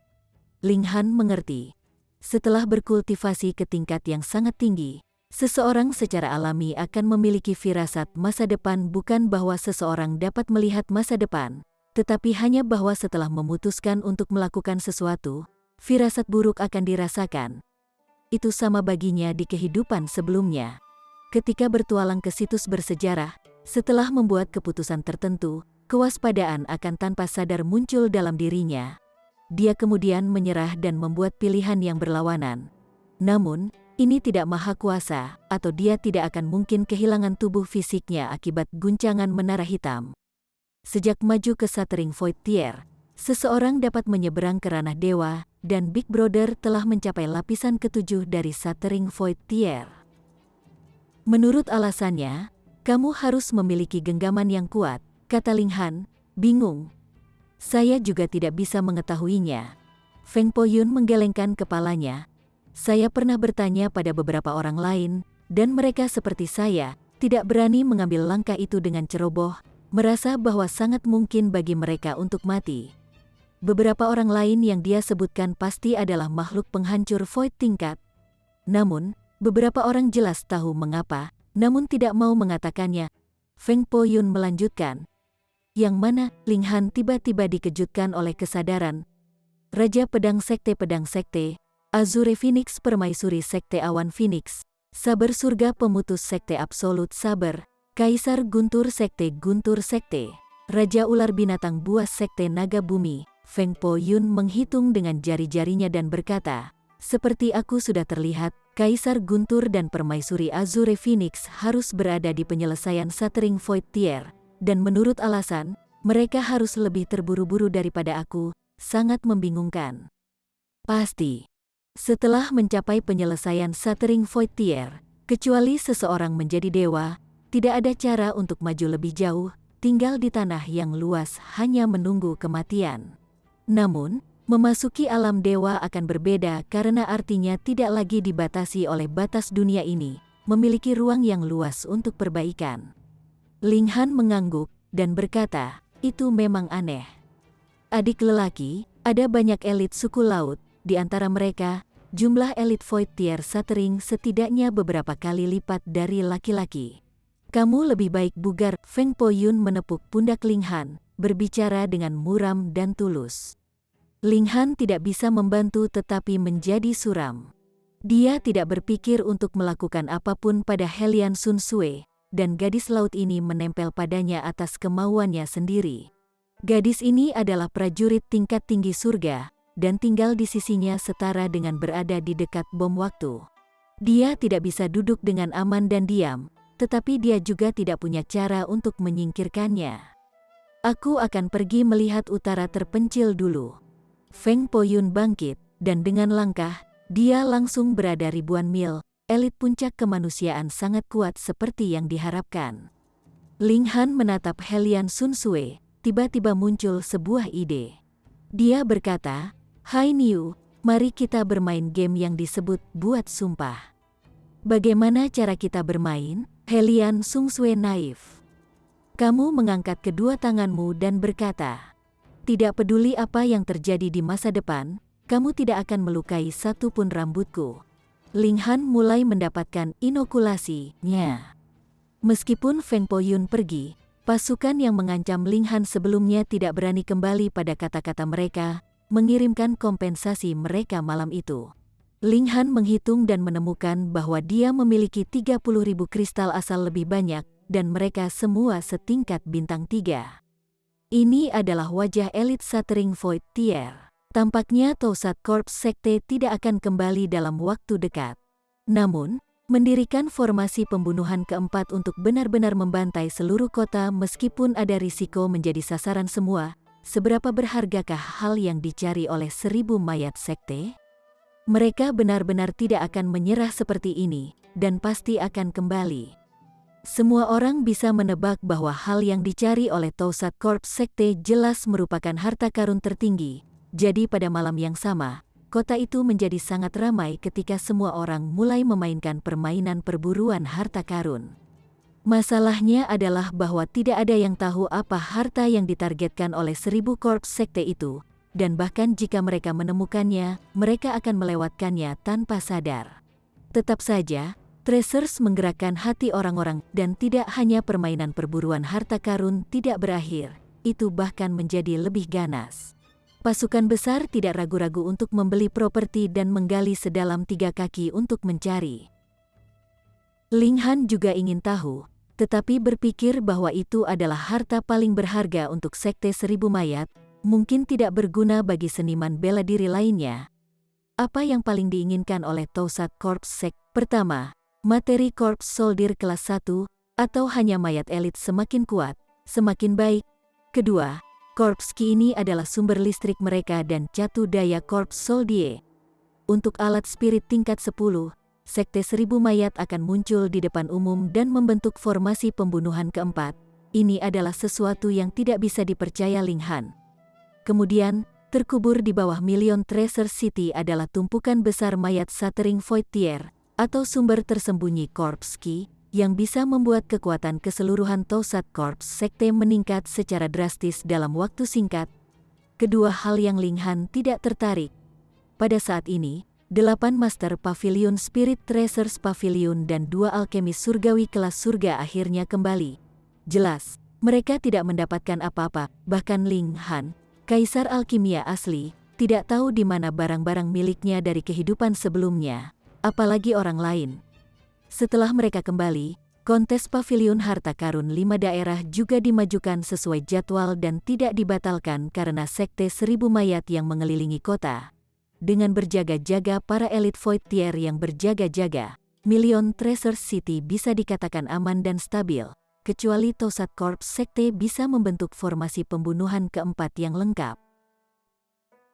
Ling Han mengerti. Setelah berkultivasi ke tingkat yang sangat tinggi, seseorang secara alami akan memiliki firasat masa depan, bukan bahwa seseorang dapat melihat masa depan, tetapi hanya bahwa setelah memutuskan untuk melakukan sesuatu, firasat buruk akan dirasakan. Itu sama baginya di kehidupan sebelumnya. Ketika bertualang ke situs bersejarah, setelah membuat keputusan tertentu, kewaspadaan akan tanpa sadar muncul dalam dirinya. Dia kemudian menyerah dan membuat pilihan yang berlawanan. Namun, ini tidak maha kuasa, atau dia tidak akan mungkin kehilangan tubuh fisiknya akibat guncangan menara hitam. Sejak maju ke Shattering Void Tear, seseorang dapat menyeberang ke ranah dewa, dan Big Brother telah mencapai lapisan ke-7 dari Shattering Void Tear. Menurut alasannya, kamu harus memiliki genggaman yang kuat, kata Ling Han, bingung. Saya juga tidak bisa mengetahuinya. Feng Po-yun menggelengkan kepalanya. Saya pernah bertanya pada beberapa orang lain, dan mereka seperti saya, tidak berani mengambil langkah itu dengan ceroboh, merasa bahwa sangat mungkin bagi mereka untuk mati. Beberapa orang lain yang dia sebutkan pasti adalah makhluk penghancur void tingkat. Namun, beberapa orang jelas tahu mengapa, namun tidak mau mengatakannya. Feng Po-yun melanjutkan. Yang mana? Ling Han tiba-tiba dikejutkan oleh kesadaran. Raja Pedang Sekte, Azure Phoenix Permaisuri Sekte Awan Phoenix, Saber Surga Pemutus Sekte Absolut Saber, Kaisar Guntur Sekte, Raja Ular Binatang Buas Sekte Naga Bumi. Feng Po-yun menghitung dengan jari-jarinya dan berkata, seperti aku sudah terlihat, Kaisar Guntur dan Permaisuri Azure Phoenix harus berada di penyelesaian Shattering Void Tear, dan menurut alasan, mereka harus lebih terburu-buru daripada aku, sangat membingungkan. Pasti. Setelah mencapai penyelesaian Shattering Void Tear, kecuali seseorang menjadi dewa, tidak ada cara untuk maju lebih jauh, tinggal di tanah yang luas hanya menunggu kematian. Namun, memasuki alam dewa akan berbeda karena artinya tidak lagi dibatasi oleh batas dunia ini, memiliki ruang yang luas untuk perbaikan. Ling Han mengangguk dan berkata, itu memang aneh. Adik lelaki, ada banyak elit suku laut, di antara mereka, jumlah elit Void Tier Shattering setidaknya beberapa kali lipat dari laki-laki. Kamu lebih baik bugar. Feng Po-yun menepuk pundak Ling Han, berbicara dengan muram dan tulus. Ling Han tidak bisa membantu tetapi menjadi suram. Dia tidak berpikir untuk melakukan apapun pada Helian Sun Sue, dan gadis laut ini menempel padanya atas kemauannya sendiri. Gadis ini adalah prajurit tingkat tinggi surga, dan tinggal di sisinya setara dengan berada di dekat bom waktu. Dia tidak bisa duduk dengan aman dan diam, tetapi dia juga tidak punya cara untuk menyingkirkannya. Aku akan pergi melihat utara terpencil dulu. Feng Po-yun bangkit, dan dengan langkah, dia langsung berada ribuan mil. Elit puncak kemanusiaan sangat kuat seperti yang diharapkan. Ling Han menatap Helian Sun Sue, tiba-tiba muncul sebuah ide. Dia berkata, "Hai Niu, mari kita bermain game yang disebut buat sumpah." Bagaimana cara kita bermain? Helian Sun Sue naif. Kamu mengangkat kedua tanganmu dan berkata, "Tidak peduli apa yang terjadi di masa depan, kamu tidak akan melukai satu pun rambutku." Ling Han mulai mendapatkan inokulasinya. Meskipun Feng Po-yun pergi, pasukan yang mengancam Ling Han sebelumnya tidak berani kembali pada kata-kata mereka, mengirimkan kompensasi mereka malam itu. Ling Han menghitung dan menemukan bahwa dia memiliki 30.000 kristal asal lebih banyak, dan mereka semua setingkat bintang 3. Ini adalah wajah elit Shattering Void Tier. Tampaknya Toussaint Corps Sekte tidak akan kembali dalam waktu dekat. Namun, mendirikan formasi pembunuhan keempat untuk benar-benar membantai seluruh kota meskipun ada risiko menjadi sasaran semua, seberapa berhargakah hal yang dicari oleh 1000 mayat sekte? Mereka benar-benar tidak akan menyerah seperti ini, dan pasti akan kembali. Semua orang bisa menebak bahwa hal yang dicari oleh Toussaint Corps Sekte jelas merupakan harta karun tertinggi. Jadi pada malam yang sama, kota itu menjadi sangat ramai ketika semua orang mulai memainkan permainan perburuan harta karun. Masalahnya adalah bahwa tidak ada yang tahu apa harta yang ditargetkan oleh 1000 Corps Sekte itu, dan bahkan jika mereka menemukannya, mereka akan melewatkannya tanpa sadar. Tetap saja, Treasures menggerakkan hati orang-orang, dan tidak hanya permainan perburuan harta karun tidak berakhir, itu bahkan menjadi lebih ganas. Pasukan besar tidak ragu-ragu untuk membeli properti dan menggali sedalam 3 kaki untuk mencari. Ling Han juga ingin tahu, tetapi berpikir bahwa itu adalah harta paling berharga untuk Sekte 1000 mayat, mungkin tidak berguna bagi seniman bela diri lainnya. Apa yang paling diinginkan oleh Toussaint Corps Sekte? Pertama, materi Corps Soldier kelas 1, atau hanya mayat elit semakin kuat, semakin baik. Kedua, Corps Ki ini adalah sumber listrik mereka dan catu daya Corps Soldier. Untuk alat spirit tingkat 10, Sekte 1000 mayat akan muncul di depan umum dan membentuk formasi pembunuhan keempat. Ini adalah sesuatu yang tidak bisa dipercaya Ling Han. Kemudian, terkubur di bawah Million Treasure City adalah tumpukan besar mayat Shattering Void Tier, atau sumber tersembunyi Corps Ki, yang bisa membuat kekuatan keseluruhan Toussaint Corps Sekte meningkat secara drastis dalam waktu singkat. Kedua hal yang Ling Han tidak tertarik. Pada saat ini, 8 Master Pavilion Spirit Treasures Pavilion dan 2 alkemis surgawi kelas surga akhirnya kembali. Jelas, mereka tidak mendapatkan apa-apa, bahkan Ling Han, Kaisar Alkimia asli, tidak tahu di mana barang-barang miliknya dari kehidupan sebelumnya, apalagi orang lain. Setelah mereka kembali, kontes pavilion harta karun 5 daerah juga dimajukan sesuai jadwal dan tidak dibatalkan karena Sekte 1000 mayat yang mengelilingi kota. Dengan berjaga-jaga para elit Void Tier yang berjaga-jaga, Million Treasure City bisa dikatakan aman dan stabil. Kecuali Toussaint Corps Sekte bisa membentuk formasi pembunuhan keempat yang lengkap.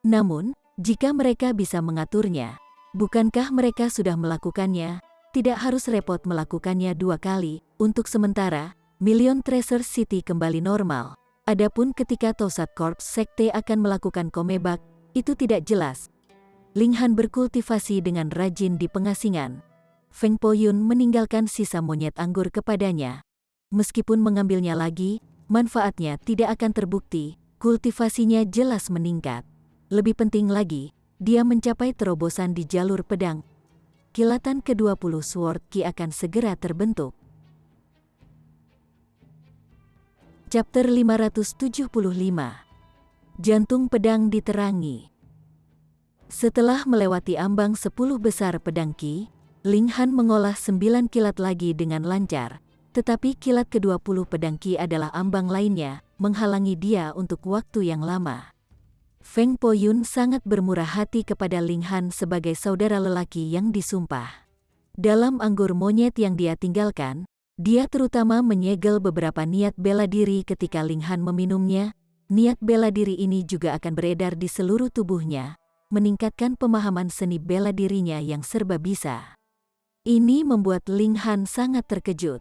Namun, jika mereka bisa mengaturnya, bukankah mereka sudah melakukannya? Tidak harus repot melakukannya 2 kali. Untuk sementara, Million Treasure City kembali normal. Adapun ketika Toussaint Corps Sekte akan melakukan komebak, itu tidak jelas. Ling Han berkultivasi dengan rajin di pengasingan. Feng Po-yun meninggalkan sisa monyet anggur kepadanya. meskipun mengambilnya lagi, manfaatnya tidak akan terbukti, kultivasinya jelas meningkat. Lebih penting lagi, dia mencapai terobosan di jalur pedang. Kilatan ke-20 Sword Ki akan segera terbentuk. Chapter 575. Jantung pedang diterangi. Setelah melewati ambang 10 besar pedang Ki, Ling Han mengolah 9 kilat lagi dengan lancar, tetapi kilat ke-20 pedang Ki adalah ambang lainnya, menghalangi dia untuk waktu yang lama. Feng Po Yun sangat bermurah hati kepada Ling Han sebagai saudara lelaki yang disumpah. Dalam anggur monyet yang dia tinggalkan, dia terutama menyegel beberapa niat bela diri ketika Ling Han meminumnya. Niat bela diri ini juga akan beredar di seluruh tubuhnya, meningkatkan pemahaman seni bela dirinya yang serba bisa. Ini membuat Ling Han sangat terkejut.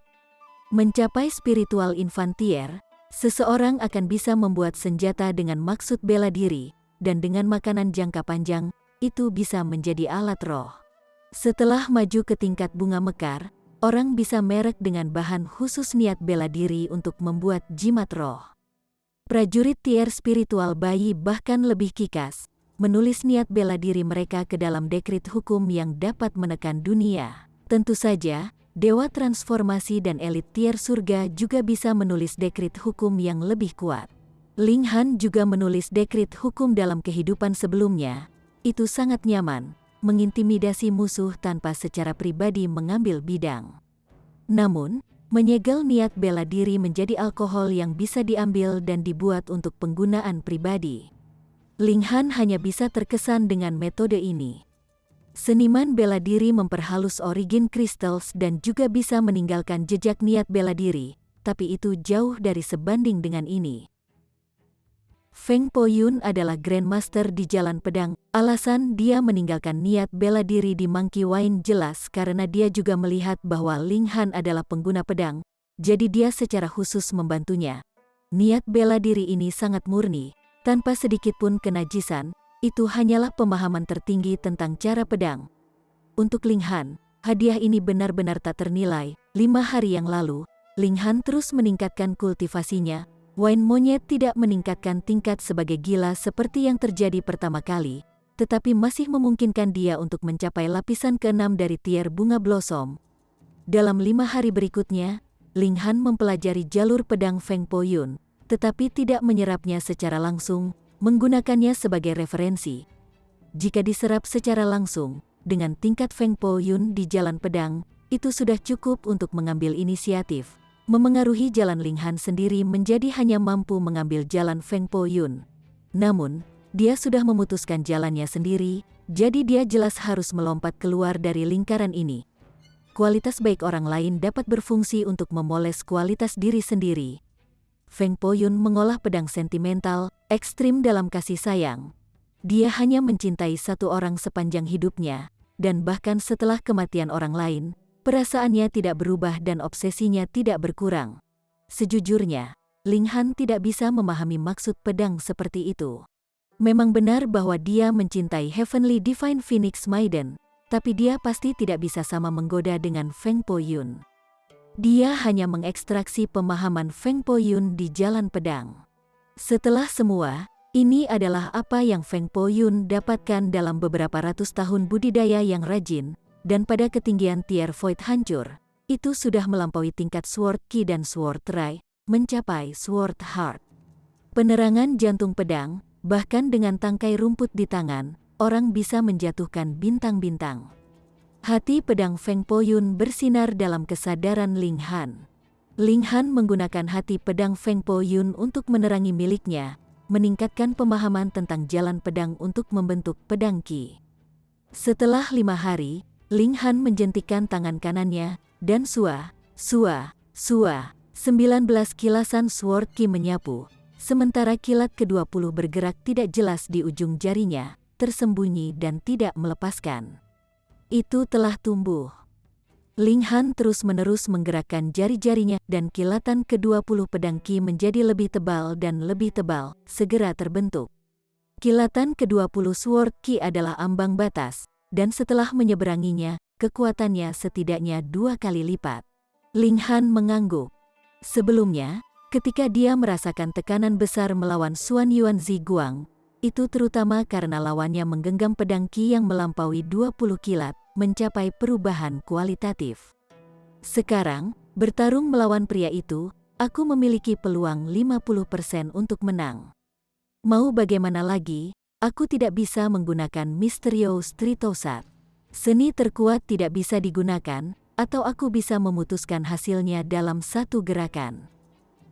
Mencapai spiritual infantier, seseorang akan bisa membuat senjata dengan maksud bela diri, dan dengan makanan jangka panjang, itu bisa menjadi alat roh. Setelah maju ke tingkat bunga mekar, orang bisa merek dengan bahan khusus niat bela diri untuk membuat jimat roh. Prajurit tier spiritual bayi bahkan lebih kikas, menulis niat bela diri mereka ke dalam dekrit hukum yang dapat menekan dunia. Tentu saja, dewa transformasi dan elit tier surga juga bisa menulis dekrit hukum yang lebih kuat. Ling Han juga menulis dekrit hukum dalam kehidupan sebelumnya. Itu sangat nyaman, mengintimidasi musuh tanpa secara pribadi mengambil bidang. Namun, menyegel niat bela diri menjadi alkohol yang bisa diambil dan dibuat untuk penggunaan pribadi. Ling Han hanya bisa terkesan dengan metode ini. Seniman bela diri memperhalus origin crystals dan juga bisa meninggalkan jejak niat bela diri, tapi itu jauh dari sebanding dengan ini. Feng Po Yun adalah Grandmaster di Jalan Pedang. Alasan dia meninggalkan niat bela diri di Monkey Wine jelas karena dia juga melihat bahwa Ling Han adalah pengguna pedang, jadi dia secara khusus membantunya. Niat bela diri ini sangat murni, tanpa sedikit pun kenajisan, itu hanyalah pemahaman tertinggi tentang cara pedang. Untuk Ling Han, hadiah ini benar-benar tak ternilai. 5 hari yang lalu, Ling Han terus meningkatkan kultivasinya. Wine monyet tidak meningkatkan tingkat sebagai gila seperti yang terjadi pertama kali, tetapi masih memungkinkan dia untuk mencapai lapisan ke-6 dari tier bunga blossom. Dalam 5 hari berikutnya, Ling Han mempelajari jalur pedang Feng Po Yun, tetapi tidak menyerapnya secara langsung, menggunakannya sebagai referensi. Jika diserap secara langsung, dengan tingkat Feng Po Yun di jalan pedang, itu sudah cukup untuk mengambil inisiatif. Memengaruhi jalan Ling Han sendiri menjadi hanya mampu mengambil jalan Feng Po Yun. Namun, dia sudah memutuskan jalannya sendiri, jadi dia jelas harus melompat keluar dari lingkaran ini. Kualitas baik orang lain dapat berfungsi untuk memoles kualitas diri sendiri. Feng Po Yun mengolah pedang sentimental, ekstrim dalam kasih sayang. Dia hanya mencintai satu orang sepanjang hidupnya, dan bahkan setelah kematian orang lain, perasaannya tidak berubah dan obsesinya tidak berkurang. Sejujurnya, Ling Han tidak bisa memahami maksud pedang seperti itu. Memang benar bahwa dia mencintai Heavenly Divine Phoenix Maiden, tapi dia pasti tidak bisa sama menggoda dengan Feng Po Yun. Dia hanya mengekstraksi pemahaman Feng Po Yun di jalan pedang. Setelah semua, ini adalah apa yang Feng Po Yun dapatkan dalam beberapa ratus tahun budidaya yang rajin, dan pada ketinggian tier void hancur, itu sudah melampaui tingkat Sword Ki dan Sword Rai, mencapai Sword Heart. Penerangan jantung pedang, bahkan dengan tangkai rumput di tangan, orang bisa menjatuhkan bintang-bintang. Hati pedang Feng Po Yun bersinar dalam kesadaran Ling Han. Ling Han menggunakan hati pedang Feng Po Yun untuk menerangi miliknya, meningkatkan pemahaman tentang jalan pedang untuk membentuk pedang Ki. Setelah 5 hari, Ling Han menjentikan tangan kanannya, dan 19 kilasan Sword Ki menyapu, sementara kilat ke-20 bergerak tidak jelas di ujung jarinya, tersembunyi dan tidak melepaskan. Itu telah tumbuh. Ling Han terus-menerus menggerakkan jari-jarinya, dan kilatan ke-20 pedang Ki menjadi lebih tebal dan lebih tebal, segera terbentuk. Kilatan ke-20 Sword Ki adalah ambang batas, dan setelah menyeberanginya, kekuatannya setidaknya 2 kali lipat. Ling Han mengangguk. Sebelumnya, ketika dia merasakan tekanan besar melawan Xuan Yuan Ziguang, itu terutama karena lawannya menggenggam pedang Qi yang melampaui 20 kilat, mencapai perubahan kualitatif. Sekarang, bertarung melawan pria itu, aku memiliki peluang 50% untuk menang. Mau bagaimana lagi, aku tidak bisa menggunakan Mysterious Tritosat. Seni terkuat tidak bisa digunakan, atau aku bisa memutuskan hasilnya dalam satu gerakan.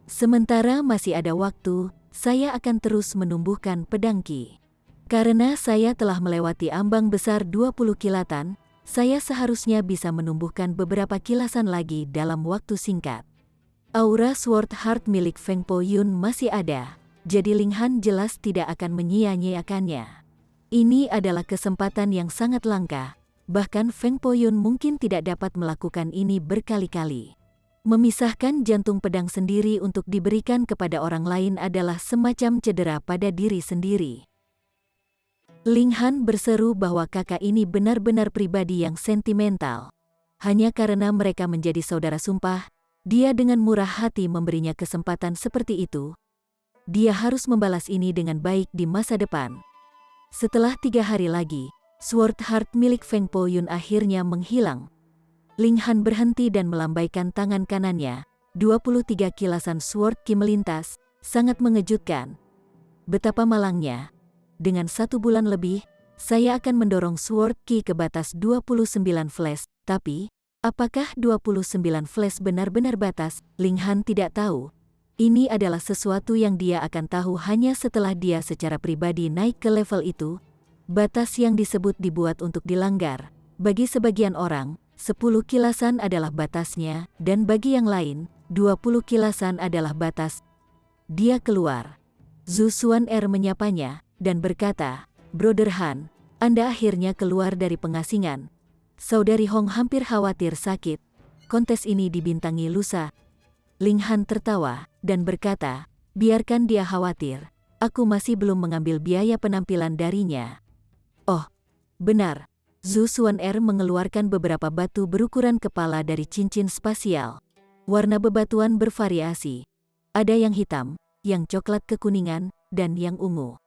Sementara masih ada waktu, saya akan terus menumbuhkan pedang Qi. Karena saya telah melewati ambang besar 20 kilatan, saya seharusnya bisa menumbuhkan beberapa kilasan lagi dalam waktu singkat. Aura Sword Heart milik Feng Po Yun masih ada, jadi Ling Han jelas tidak akan menyia-nyiakannya. Ini adalah kesempatan yang sangat langka, bahkan Feng Po Yun mungkin tidak dapat melakukan ini berkali-kali. Memisahkan jantung pedang sendiri untuk diberikan kepada orang lain adalah semacam cedera pada diri sendiri. Ling Han berseru bahwa kakak ini benar-benar pribadi yang sentimental. Hanya karena mereka menjadi saudara sumpah, dia dengan murah hati memberinya kesempatan seperti itu. Dia harus membalas ini dengan baik di masa depan. Setelah 3 hari lagi, Sword Heart milik Feng Po Yun akhirnya menghilang. Ling Han berhenti dan melambaikan tangan kanannya. 23 kilasan Sword Qi melintas, sangat mengejutkan. Betapa malangnya. Dengan 1 bulan lebih, saya akan mendorong Sword Qi ke batas 29 flash, tapi, apakah 29 flash benar-benar batas? Ling Han tidak tahu. Ini adalah sesuatu yang dia akan tahu hanya setelah dia secara pribadi naik ke level itu. Batas yang disebut dibuat untuk dilanggar. Bagi sebagian orang, 10 kilasan adalah batasnya, dan bagi yang lain, 20 kilasan adalah batas. Dia keluar. Zhu Xuan'er menyapanya, dan berkata, "Brother Han, Anda akhirnya keluar dari pengasingan." Saudari Hong hampir khawatir sakit. Kontes ini dibintangi lusa. Ling Han tertawa, dan berkata, "Biarkan dia khawatir. Aku masih belum mengambil biaya penampilan darinya." Oh, benar. Zhu Xuan'er mengeluarkan beberapa batu berukuran kepala dari cincin spasial. Warna bebatuan bervariasi. Ada yang hitam, yang coklat kekuningan, dan yang ungu.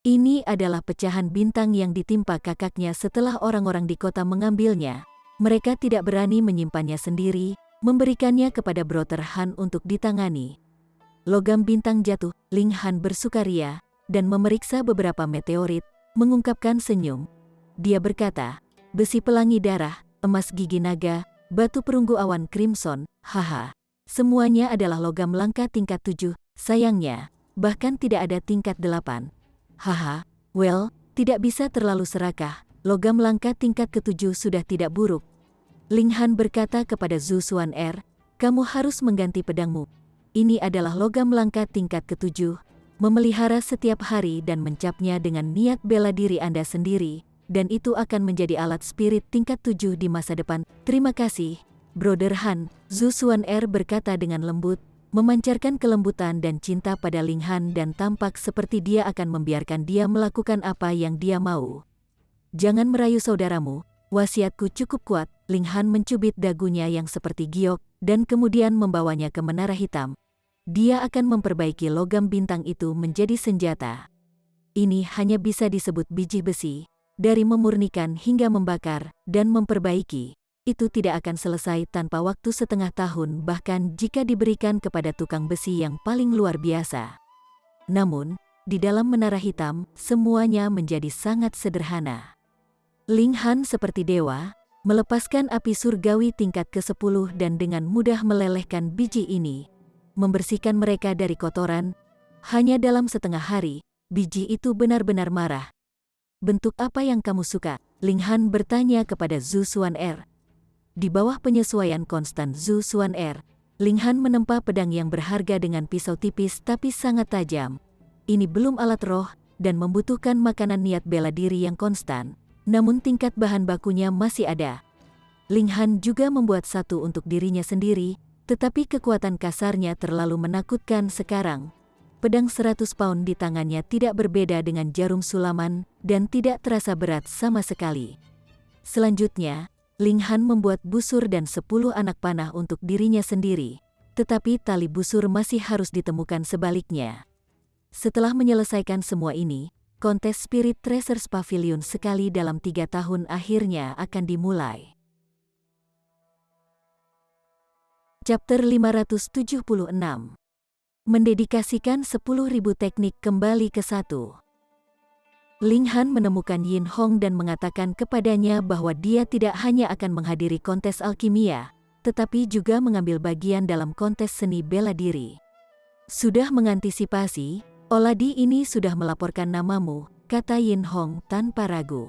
Ini adalah pecahan bintang yang ditimpa kakaknya setelah orang-orang di kota mengambilnya. Mereka tidak berani menyimpannya sendiri, memberikannya kepada Brother Han untuk ditangani. Logam bintang jatuh, Ling Han bersukaria, dan memeriksa beberapa meteorit, mengungkapkan senyum. Dia berkata, "Besi pelangi darah, emas gigi naga, batu perunggu awan crimson, haha. Semuanya adalah logam langka tingkat 7, sayangnya, bahkan tidak ada tingkat 8. Haha, well, tidak bisa terlalu serakah, logam langka tingkat ke-7 sudah tidak buruk." Ling Han berkata kepada Zhu Xuan'er, "Kamu harus mengganti pedangmu. Ini adalah logam langka tingkat ke-7, memelihara setiap hari dan mencapnya dengan niat bela diri Anda sendiri, dan itu akan menjadi alat spirit tingkat 7 di masa depan." "Terima kasih, Brother Han," Zhu Xuan'er berkata dengan lembut, memancarkan kelembutan dan cinta pada Ling Han dan tampak seperti dia akan membiarkan dia melakukan apa yang dia mau. "Jangan merayu saudaramu, wasiatku cukup kuat." Ling Han mencubit dagunya yang seperti giok, dan kemudian membawanya ke menara hitam. Dia akan memperbaiki logam bintang itu menjadi senjata. Ini hanya bisa disebut biji besi, dari memurnikan hingga membakar, dan memperbaiki. Itu tidak akan selesai tanpa waktu setengah tahun bahkan jika diberikan kepada tukang besi yang paling luar biasa. Namun, di dalam menara hitam, semuanya menjadi sangat sederhana. Ling Han seperti dewa, melepaskan api surgawi tingkat ke-10 dan dengan mudah melelehkan biji ini, membersihkan mereka dari kotoran. Hanya dalam setengah hari, biji itu benar-benar marah. "Bentuk apa yang kamu suka?" Ling Han bertanya kepada Zhu Xuan'er. Di bawah penyesuaian konstan Zhu Xuan'er, Ling Han menempa pedang yang berharga dengan pisau tipis tapi sangat tajam. Ini belum alat roh, dan membutuhkan makanan niat bela diri yang konstan. Namun tingkat bahan bakunya masih ada. Ling Han juga membuat satu untuk dirinya sendiri, tetapi kekuatan kasarnya terlalu menakutkan sekarang. Pedang 100 pound di tangannya tidak berbeda dengan jarum sulaman, dan tidak terasa berat sama sekali. Selanjutnya, Ling Han membuat busur dan 10 anak panah untuk dirinya sendiri. tetapi tali busur masih harus ditemukan sebaliknya. Setelah menyelesaikan semua ini, kontes Spirit Treasures Pavilion sekali dalam 3 tahun akhirnya akan dimulai. Chapter 576. Mendedikasikan 10.000 teknik kembali ke 1. Ling Han menemukan Yin Hong dan mengatakan kepadanya bahwa dia tidak hanya akan menghadiri kontes alkimia, tetapi juga mengambil bagian dalam kontes seni bela diri. Sudah mengantisipasi, Oladi ini sudah melaporkan namamu, kata Yin Hong tanpa ragu.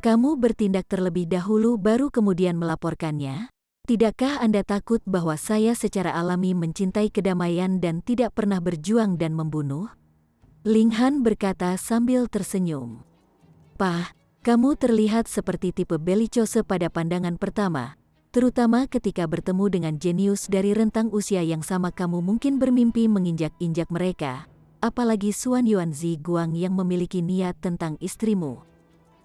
Kamu bertindak terlebih dahulu baru kemudian melaporkannya? Tidakkah Anda takut bahwa saya secara alami mencintai kedamaian dan tidak pernah berjuang dan membunuh? Ling Han berkata sambil tersenyum. Pah, kamu terlihat seperti tipe belicose pada pandangan pertama, terutama ketika bertemu dengan jenius dari rentang usia yang sama. Kamu mungkin bermimpi menginjak-injak mereka, apalagi Xuan Yuanzi Guang yang memiliki niat tentang istrimu.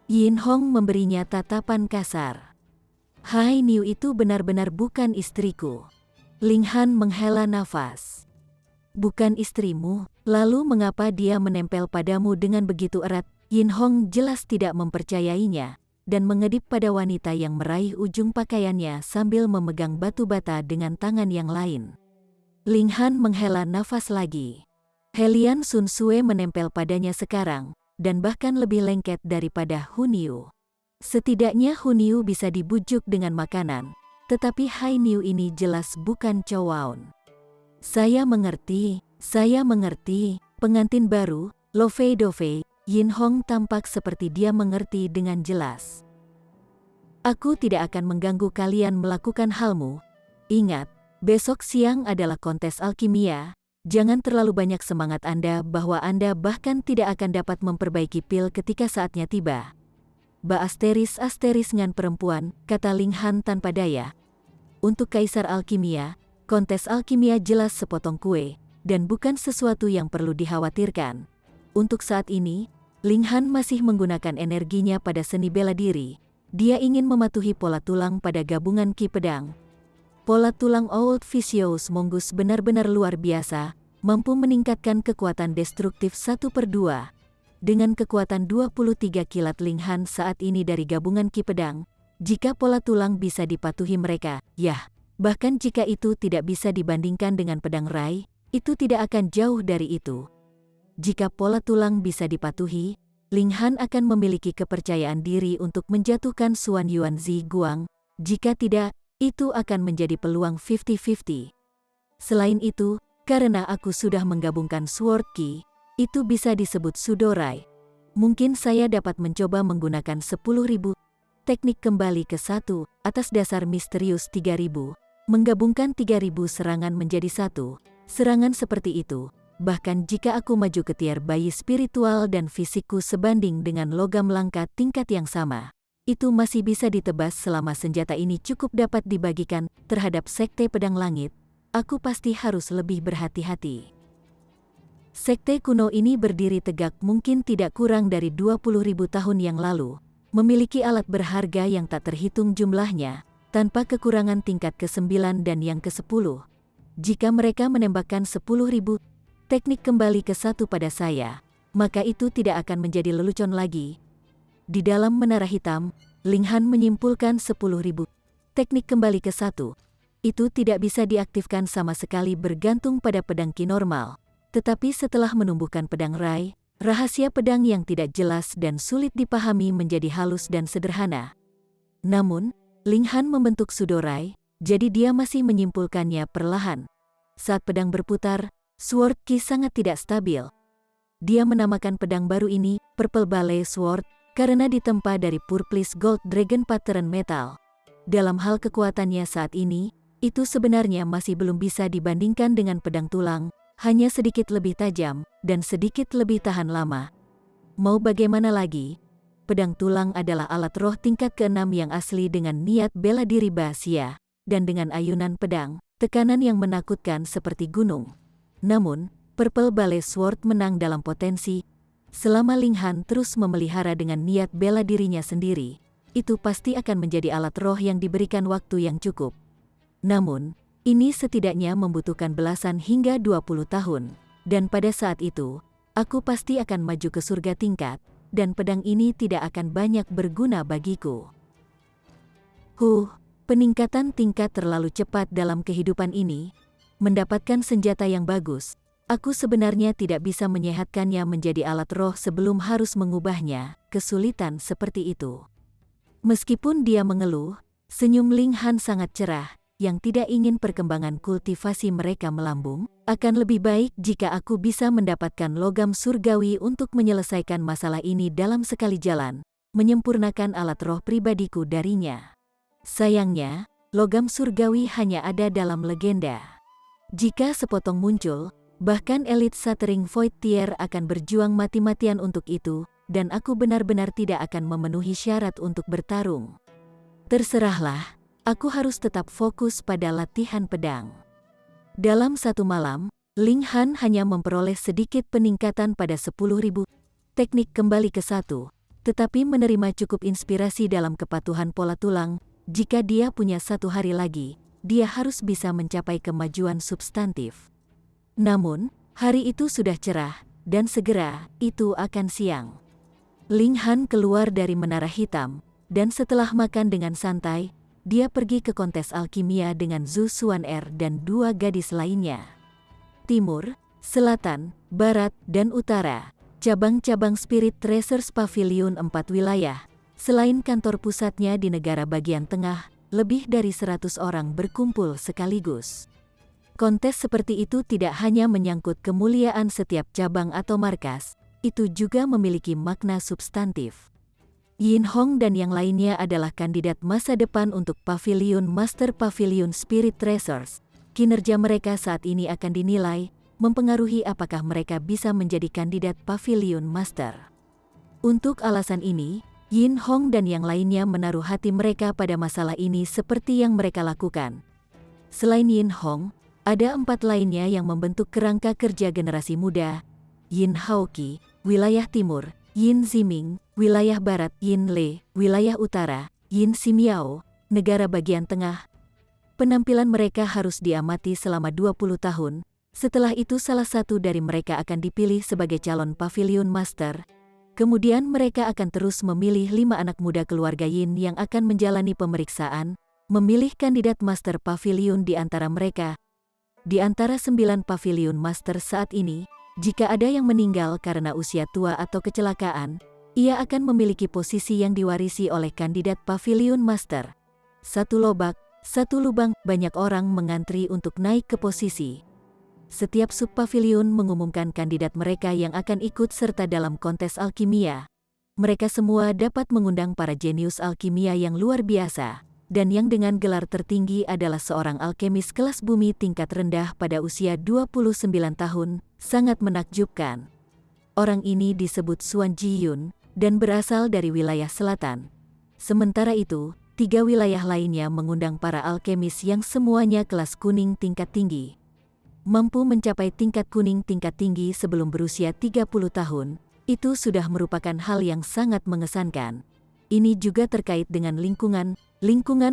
Yin Hong memberinya tatapan kasar. Hai Niu itu benar-benar bukan istriku. Ling Han menghela nafas. Bukan istrimu, lalu mengapa dia menempel padamu dengan begitu erat? Yin Hong jelas tidak mempercayainya, dan mengedip pada wanita yang meraih ujung pakaiannya sambil memegang batu bata dengan tangan yang lain. Ling Han menghela nafas lagi. Helian Sun Sue menempel padanya sekarang, dan bahkan lebih lengket daripada Hu Niu. Setidaknya Hu Niu bisa dibujuk dengan makanan, tetapi Hai Niu ini jelas bukan Chowaun. Saya mengerti, pengantin baru, Lo Fei Do Fei. Yin Hong tampak seperti dia mengerti dengan jelas. Aku tidak akan mengganggu kalian melakukan halmu. Ingat, besok siang adalah kontes alkimia. Jangan terlalu banyak semangat Anda bahwa Anda bahkan tidak akan dapat memperbaiki pil ketika saatnya tiba. Ba asteris ngan perempuan, kata Ling Han tanpa daya. Untuk Kaisar Alkimia, kontes alkimia jelas sepotong kue, dan bukan sesuatu yang perlu dikhawatirkan. Untuk saat ini, Ling Han masih menggunakan energinya pada seni bela diri. Dia ingin mematuhi pola tulang pada gabungan Ki Pedang. Pola tulang Old Vicious Mongoose benar-benar luar biasa, mampu meningkatkan kekuatan destruktif 1/2. Dengan kekuatan 23 kilat Ling Han saat ini dari gabungan Ki Pedang, jika pola tulang bisa dipatuhi mereka, bahkan jika itu tidak bisa dibandingkan dengan pedang Rai, itu tidak akan jauh dari itu. Jika pola tulang bisa dipatuhi, Ling Han akan memiliki kepercayaan diri untuk menjatuhkan Xuan Yuanzi Guang. Jika tidak, itu akan menjadi peluang 50-50. Selain itu, karena aku sudah menggabungkan Sword Ki, itu bisa disebut Sudorai. Mungkin saya dapat mencoba menggunakan 10.000 teknik kembali ke 1 atas dasar misterius 3.000, menggabungkan 3.000 serangan menjadi 1 serangan seperti itu. Bahkan jika aku maju ke tier bayi spiritual dan fisikku sebanding dengan logam langka tingkat yang sama, itu masih bisa ditebas selama senjata ini cukup dapat dibagikan terhadap Sekte Pedang Langit. Aku pasti harus lebih berhati-hati. Sekte kuno ini berdiri tegak mungkin tidak kurang dari 20.000 tahun yang lalu, memiliki alat berharga yang tak terhitung jumlahnya, tanpa kekurangan tingkat ke-9 dan yang ke-10. Jika mereka menembakkan 10.000 teknik kembali ke 1 pada saya, maka itu tidak akan menjadi lelucon lagi. Di dalam menara hitam, Ling Han menyimpulkan 10.000 teknik kembali ke 1. Itu tidak bisa diaktifkan sama sekali bergantung pada pedang Ki normal. Tetapi setelah menumbuhkan pedang Rai, rahasia pedang yang tidak jelas dan sulit dipahami menjadi halus dan sederhana. Namun, Ling Han membentuk Sudorai, jadi dia masih menyimpulkannya perlahan. Saat pedang berputar, Sword Ki sangat tidak stabil. Dia menamakan pedang baru ini Purple Ballet Sword karena ditempa dari Purplish Gold Dragon Pattern Metal. Dalam hal kekuatannya saat ini, itu sebenarnya masih belum bisa dibandingkan dengan pedang tulang, hanya sedikit lebih tajam dan sedikit lebih tahan lama. Mau bagaimana lagi? Pedang tulang adalah alat roh tingkat ke-6 yang asli dengan niat bela diri Basia, dan dengan ayunan pedang, tekanan yang menakutkan seperti gunung. Namun, Purple Ballet Sword menang dalam potensi. Selama Ling Han terus memelihara dengan niat bela dirinya sendiri, itu pasti akan menjadi alat roh yang diberikan waktu yang cukup. Namun, Ini setidaknya membutuhkan belasan hingga 20 tahun. Dan pada saat itu, aku pasti akan maju ke surga tingkat, dan pedang ini tidak akan banyak berguna bagiku. Peningkatan tingkat terlalu cepat dalam kehidupan ini. Mendapatkan senjata yang bagus, aku sebenarnya tidak bisa menyehatkannya menjadi alat roh sebelum harus mengubahnya, kesulitan seperti itu. Meskipun dia mengeluh, senyum Ling Han sangat cerah, yang tidak ingin perkembangan kultivasi mereka melambung. Akan lebih baik jika aku bisa mendapatkan logam surgawi untuk menyelesaikan masalah ini dalam sekali jalan, menyempurnakan alat roh pribadiku darinya. Sayangnya, logam surgawi hanya ada dalam legenda. Jika sepotong muncul, bahkan elit Shattering Void Tier akan berjuang mati-matian untuk itu, dan aku benar-benar tidak akan memenuhi syarat untuk bertarung. Terserahlah, aku harus tetap fokus pada latihan pedang. Dalam satu malam, Ling Han hanya memperoleh sedikit peningkatan pada 10.000 teknik kembali ke satu, tetapi menerima cukup inspirasi dalam kepatuhan pola tulang. Jika dia punya 1 hari lagi, dia harus bisa mencapai kemajuan substantif. Namun, hari itu sudah cerah, dan segera, itu akan siang. Ling Han keluar dari menara hitam, dan setelah makan dengan santai, dia pergi ke kontes alkimia dengan Zhu Xuan'er dan 2 gadis lainnya. Timur, Selatan, Barat, dan Utara, cabang-cabang Spirit Treasures Pavilion 4 wilayah. Selain kantor pusatnya di negara bagian tengah, lebih dari 100 orang berkumpul sekaligus. Kontes seperti itu tidak hanya menyangkut kemuliaan setiap cabang atau markas, itu juga memiliki makna substantif. Yin Hong dan yang lainnya adalah kandidat masa depan untuk Pavilion Master Pavilion Spirit Treasures. Kinerja mereka saat ini akan dinilai, mempengaruhi apakah mereka bisa menjadi kandidat Pavilion Master. Untuk alasan ini, Yin Hong dan yang lainnya menaruh hati mereka pada masalah ini seperti yang mereka lakukan. Selain Yin Hong, ada 4 lainnya yang membentuk kerangka kerja generasi muda. Yin Haoqi, wilayah timur, Yin Ziming, wilayah barat, Yin Le, wilayah utara, Yin Simiao, negara bagian tengah. Penampilan mereka harus diamati selama 20 tahun, setelah itu salah satu dari mereka akan dipilih sebagai calon Pavilion Master. Kemudian mereka akan terus memilih 5 anak muda keluarga Yin yang akan menjalani pemeriksaan, memilih kandidat Master Pavilion di antara mereka. Di antara 9 Pavilion Master saat ini, jika ada yang meninggal karena usia tua atau kecelakaan, ia akan memiliki posisi yang diwarisi oleh kandidat Pavilion Master. 1 lobak, 1 lubang, banyak orang mengantri untuk naik ke posisi. Setiap subpavilion mengumumkan kandidat mereka yang akan ikut serta dalam kontes alkimia. Mereka semua dapat mengundang para jenius alkimia yang luar biasa, dan yang dengan gelar tertinggi adalah seorang alkemis kelas bumi tingkat rendah pada usia 29 tahun, sangat menakjubkan. Orang ini disebut Xuan Jiyun, dan berasal dari wilayah selatan. Sementara itu, 3 wilayah lainnya mengundang para alkemis yang semuanya kelas kuning tingkat tinggi. Mampu mencapai tingkat kuning tingkat tinggi sebelum berusia 30 tahun, itu sudah merupakan hal yang sangat mengesankan. Ini juga terkait dengan lingkungan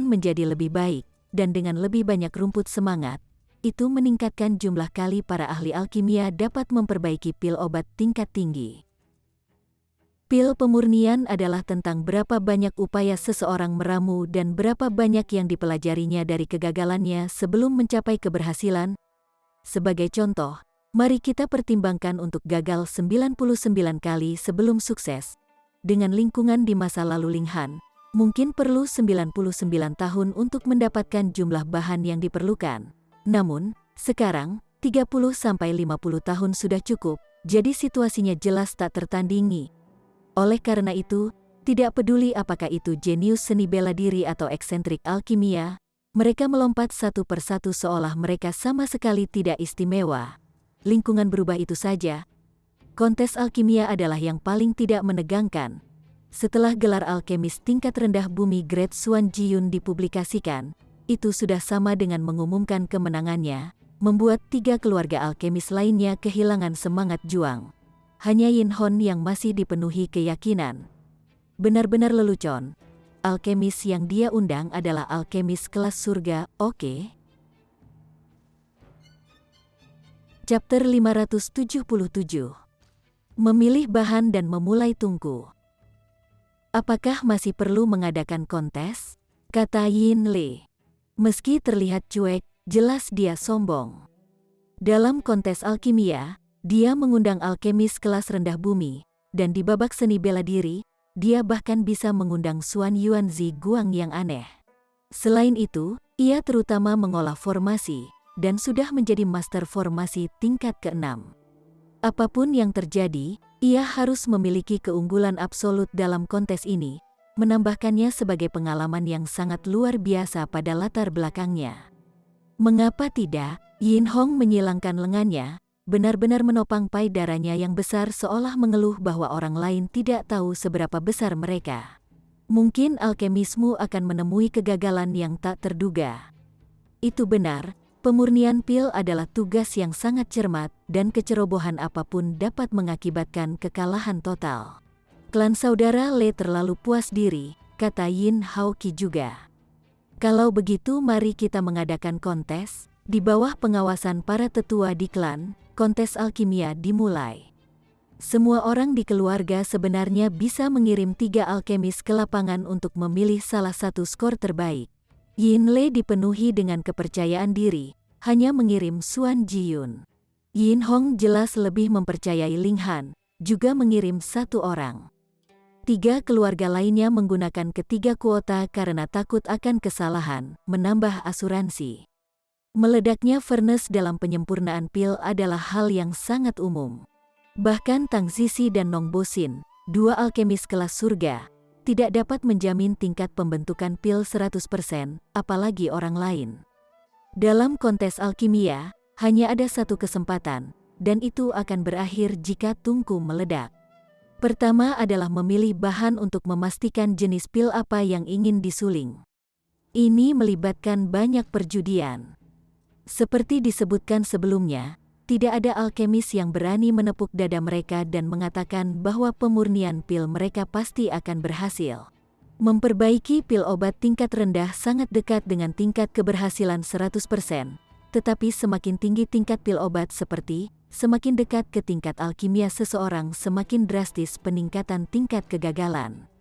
menjadi lebih baik, dan dengan lebih banyak rumput semangat, itu meningkatkan jumlah kali para ahli alkimia dapat memperbaiki pil obat tingkat tinggi. Pil pemurnian adalah tentang berapa banyak upaya seseorang meramu dan berapa banyak yang dipelajarinya dari kegagalannya sebelum mencapai keberhasilan. Sebagai contoh, mari kita pertimbangkan untuk gagal 99 kali sebelum sukses. Dengan lingkungan di masa lalu Ling Han, mungkin perlu 99 tahun untuk mendapatkan jumlah bahan yang diperlukan. Namun, sekarang, 30-50 tahun sudah cukup, jadi situasinya jelas tak tertandingi. Oleh karena itu, tidak peduli apakah itu jenius seni bela diri atau eksentrik alkimia, mereka melompat satu persatu seolah mereka sama sekali tidak istimewa. Lingkungan berubah itu saja. Kontes alkimia adalah yang paling tidak menegangkan. Setelah gelar alkemis tingkat rendah bumi Great Xuan Jiyun dipublikasikan, itu sudah sama dengan mengumumkan kemenangannya, membuat 3 keluarga alkemis lainnya kehilangan semangat juang. Hanya Yin Hon yang masih dipenuhi keyakinan. Benar-benar lelucon. Alkemis yang dia undang adalah alkemis kelas surga, oke? Chapter 577. Memilih bahan dan memulai tungku. Apakah masih perlu mengadakan kontes? Kata Yin Le. Meski terlihat cuek, jelas dia sombong. Dalam kontes alkimia, dia mengundang alkemis kelas rendah bumi, dan di babak seni bela diri, dia bahkan bisa mengundang Xuan Yuanzi Guang yang aneh. Selain itu, ia terutama mengolah formasi, dan sudah menjadi master formasi tingkat ke-6. Apapun yang terjadi, ia harus memiliki keunggulan absolut dalam kontes ini, menambahkannya sebagai pengalaman yang sangat luar biasa pada latar belakangnya. Mengapa tidak? Yin Hong menyilangkan lengannya, benar-benar menopang payudaranya yang besar seolah mengeluh bahwa orang lain tidak tahu seberapa besar mereka. Mungkin alkemismu akan menemui kegagalan yang tak terduga. Itu benar. Pemurnian pil adalah tugas yang sangat cermat, dan kecerobohan apapun dapat mengakibatkan kekalahan total. Klan saudara Le terlalu puas diri, kata Yin Haoqi juga. Kalau begitu mari kita mengadakan kontes. Di bawah pengawasan para tetua di klan, kontes alkimia dimulai. Semua orang di keluarga sebenarnya bisa mengirim 3 alkemis ke lapangan untuk memilih salah satu skor terbaik. Yin Le dipenuhi dengan kepercayaan diri, hanya mengirim Xuan Jiyun. Yin Hong jelas lebih mempercayai Ling Han, juga mengirim 1 orang. 3 keluarga lainnya menggunakan ketiga kuota karena takut akan kesalahan, menambah asuransi. Meledaknya furnace dalam penyempurnaan pil adalah hal yang sangat umum. Bahkan Tang Zizi dan Nong Bosin, 2 alkemis kelas surga, tidak dapat menjamin tingkat pembentukan pil 100%, apalagi orang lain. Dalam kontes alkimia, hanya ada 1 kesempatan, dan itu akan berakhir jika tungku meledak. Pertama adalah memilih bahan untuk memastikan jenis pil apa yang ingin disuling. Ini melibatkan banyak perjudian. Seperti disebutkan sebelumnya, tidak ada alkemis yang berani menepuk dada mereka dan mengatakan bahwa pemurnian pil mereka pasti akan berhasil. Memperbaiki pil obat tingkat rendah sangat dekat dengan tingkat keberhasilan 100%, tetapi semakin tinggi tingkat pil obat semakin dekat ke tingkat alkimia seseorang semakin drastis peningkatan tingkat kegagalan.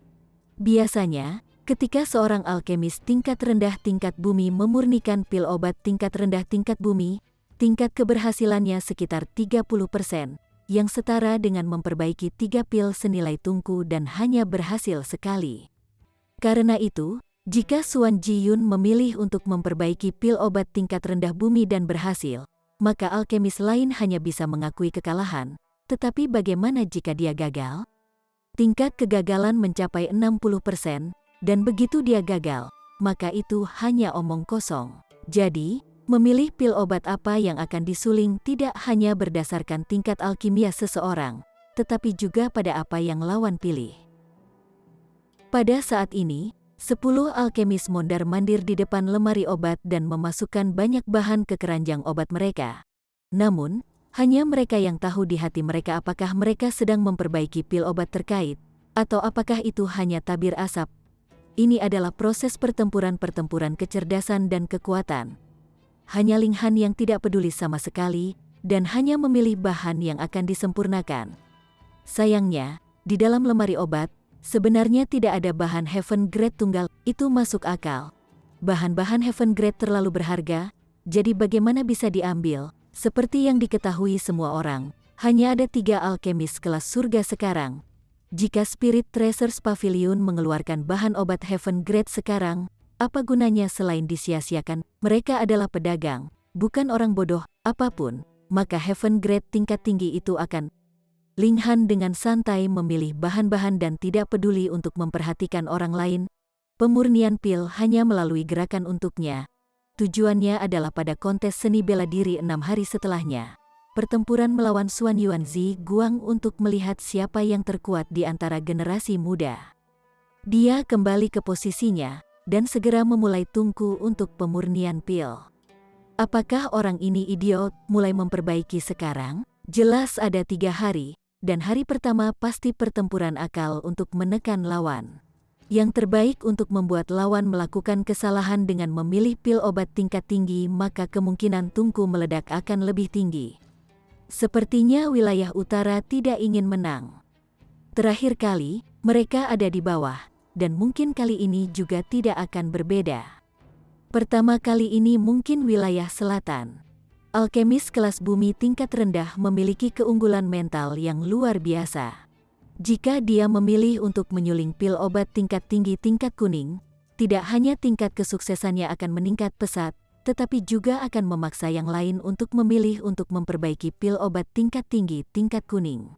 Biasanya, ketika seorang alkemis tingkat rendah tingkat bumi memurnikan pil obat tingkat rendah tingkat bumi, tingkat keberhasilannya sekitar 30%, yang setara dengan memperbaiki 3 pil senilai tungku dan hanya berhasil sekali. Karena itu, jika Xuan Jiyun memilih untuk memperbaiki pil obat tingkat rendah bumi dan berhasil, maka alkemis lain hanya bisa mengakui kekalahan. Tetapi bagaimana jika dia gagal? Tingkat kegagalan mencapai 60%, dan begitu dia gagal, maka itu hanya omong kosong. Jadi, memilih pil obat apa yang akan disuling tidak hanya berdasarkan tingkat alkimia seseorang, tetapi juga pada apa yang lawan pilih. Pada saat ini, 10 alkemis mondar-mandir di depan lemari obat dan memasukkan banyak bahan ke keranjang obat mereka. Namun, hanya mereka yang tahu di hati mereka apakah mereka sedang memperbaiki pil obat terkait, atau apakah itu hanya tabir asap. Ini adalah proses pertempuran kecerdasan dan kekuatan. Hanya Ling Han yang tidak peduli sama sekali, dan hanya memilih bahan yang akan disempurnakan. Sayangnya, di dalam lemari obat, sebenarnya tidak ada bahan Heaven Grade tunggal, itu masuk akal. Bahan-bahan Heaven Grade terlalu berharga, jadi bagaimana bisa diambil? Seperti yang diketahui semua orang, hanya ada 3 alkemis kelas surga sekarang. Jika Spirit Treasures Pavilion mengeluarkan bahan obat Heaven Grade sekarang, apa gunanya selain disia-siakan? Mereka adalah pedagang, bukan orang bodoh, apapun, maka Heaven Grade tingkat tinggi itu akan. Ling Han dengan santai memilih bahan-bahan dan tidak peduli untuk memperhatikan orang lain. Pemurnian pil hanya melalui gerakan untuknya. Tujuannya adalah pada kontes seni bela diri 6 hari setelahnya. Pertempuran melawan Xuan Yuanzi Guang untuk melihat siapa yang terkuat di antara generasi muda. Dia kembali ke posisinya, dan segera memulai tungku untuk pemurnian pil. Apakah orang ini idiot mulai memperbaiki sekarang? Jelas ada 3 hari, dan hari pertama pasti pertempuran akal untuk menekan lawan. Yang terbaik untuk membuat lawan melakukan kesalahan dengan memilih pil obat tingkat tinggi, maka kemungkinan tungku meledak akan lebih tinggi. Sepertinya wilayah utara tidak ingin menang. Terakhir kali, mereka ada di bawah, dan mungkin kali ini juga tidak akan berbeda. Pertama kali ini mungkin wilayah selatan. Alkemis kelas bumi tingkat rendah memiliki keunggulan mental yang luar biasa. Jika dia memilih untuk menyuling pil obat tingkat tinggi tingkat kuning, tidak hanya tingkat kesuksesannya akan meningkat pesat, tetapi juga akan memaksa yang lain untuk memilih untuk memperbaiki pil obat tingkat tinggi tingkat kuning.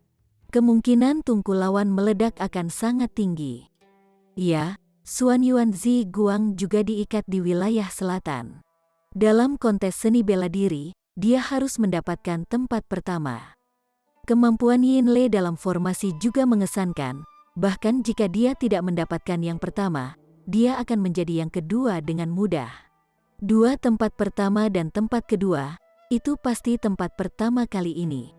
Kemungkinan tungku lawan meledak akan sangat tinggi. Ya, Xuan Yuan Zi Guang juga diikat di wilayah selatan. Dalam kontes seni bela diri, dia harus mendapatkan tempat pertama. Kemampuan Yin Le dalam formasi juga mengesankan, bahkan jika dia tidak mendapatkan yang pertama, dia akan menjadi yang kedua dengan mudah. Dua tempat pertama dan tempat kedua, itu pasti tempat pertama kali ini.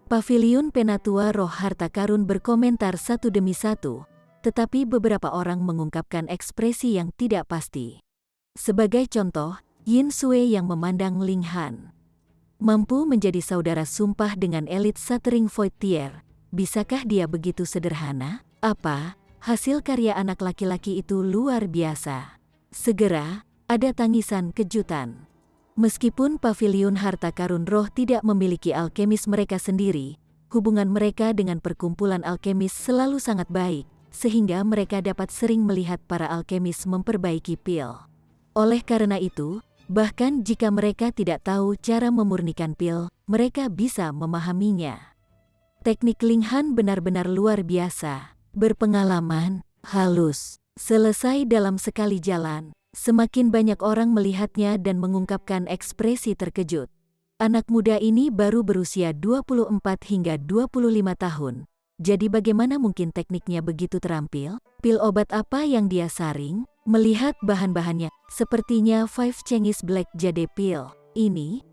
Paviliun Penatua Roh Harta Karun berkomentar satu demi satu, tetapi beberapa orang mengungkapkan ekspresi yang tidak pasti. Sebagai contoh, Yin Sui yang memandang Ling Han. Mampu menjadi saudara sumpah dengan elit Satering Void Tier. Bisakah dia begitu sederhana? Apa? Hasil karya anak laki-laki itu luar biasa. Segera, ada tangisan kejutan. Meskipun Paviliun Harta Karun Roh tidak memiliki alkemis mereka sendiri, hubungan mereka dengan perkumpulan alkemis selalu sangat baik, sehingga mereka dapat sering melihat para alkemis memperbaiki pil. Oleh karena itu, bahkan jika mereka tidak tahu cara memurnikan pil, mereka bisa memahaminya. Teknik Ling Han benar-benar luar biasa, berpengalaman, halus. Selesai dalam sekali jalan, semakin banyak orang melihatnya dan mengungkapkan ekspresi terkejut. Anak muda ini baru berusia 24 hingga 25 tahun. Jadi bagaimana mungkin tekniknya begitu terampil? Pil obat apa yang dia saring? Melihat bahan-bahannya, sepertinya Five Chinese Black Jade Pill. Ini,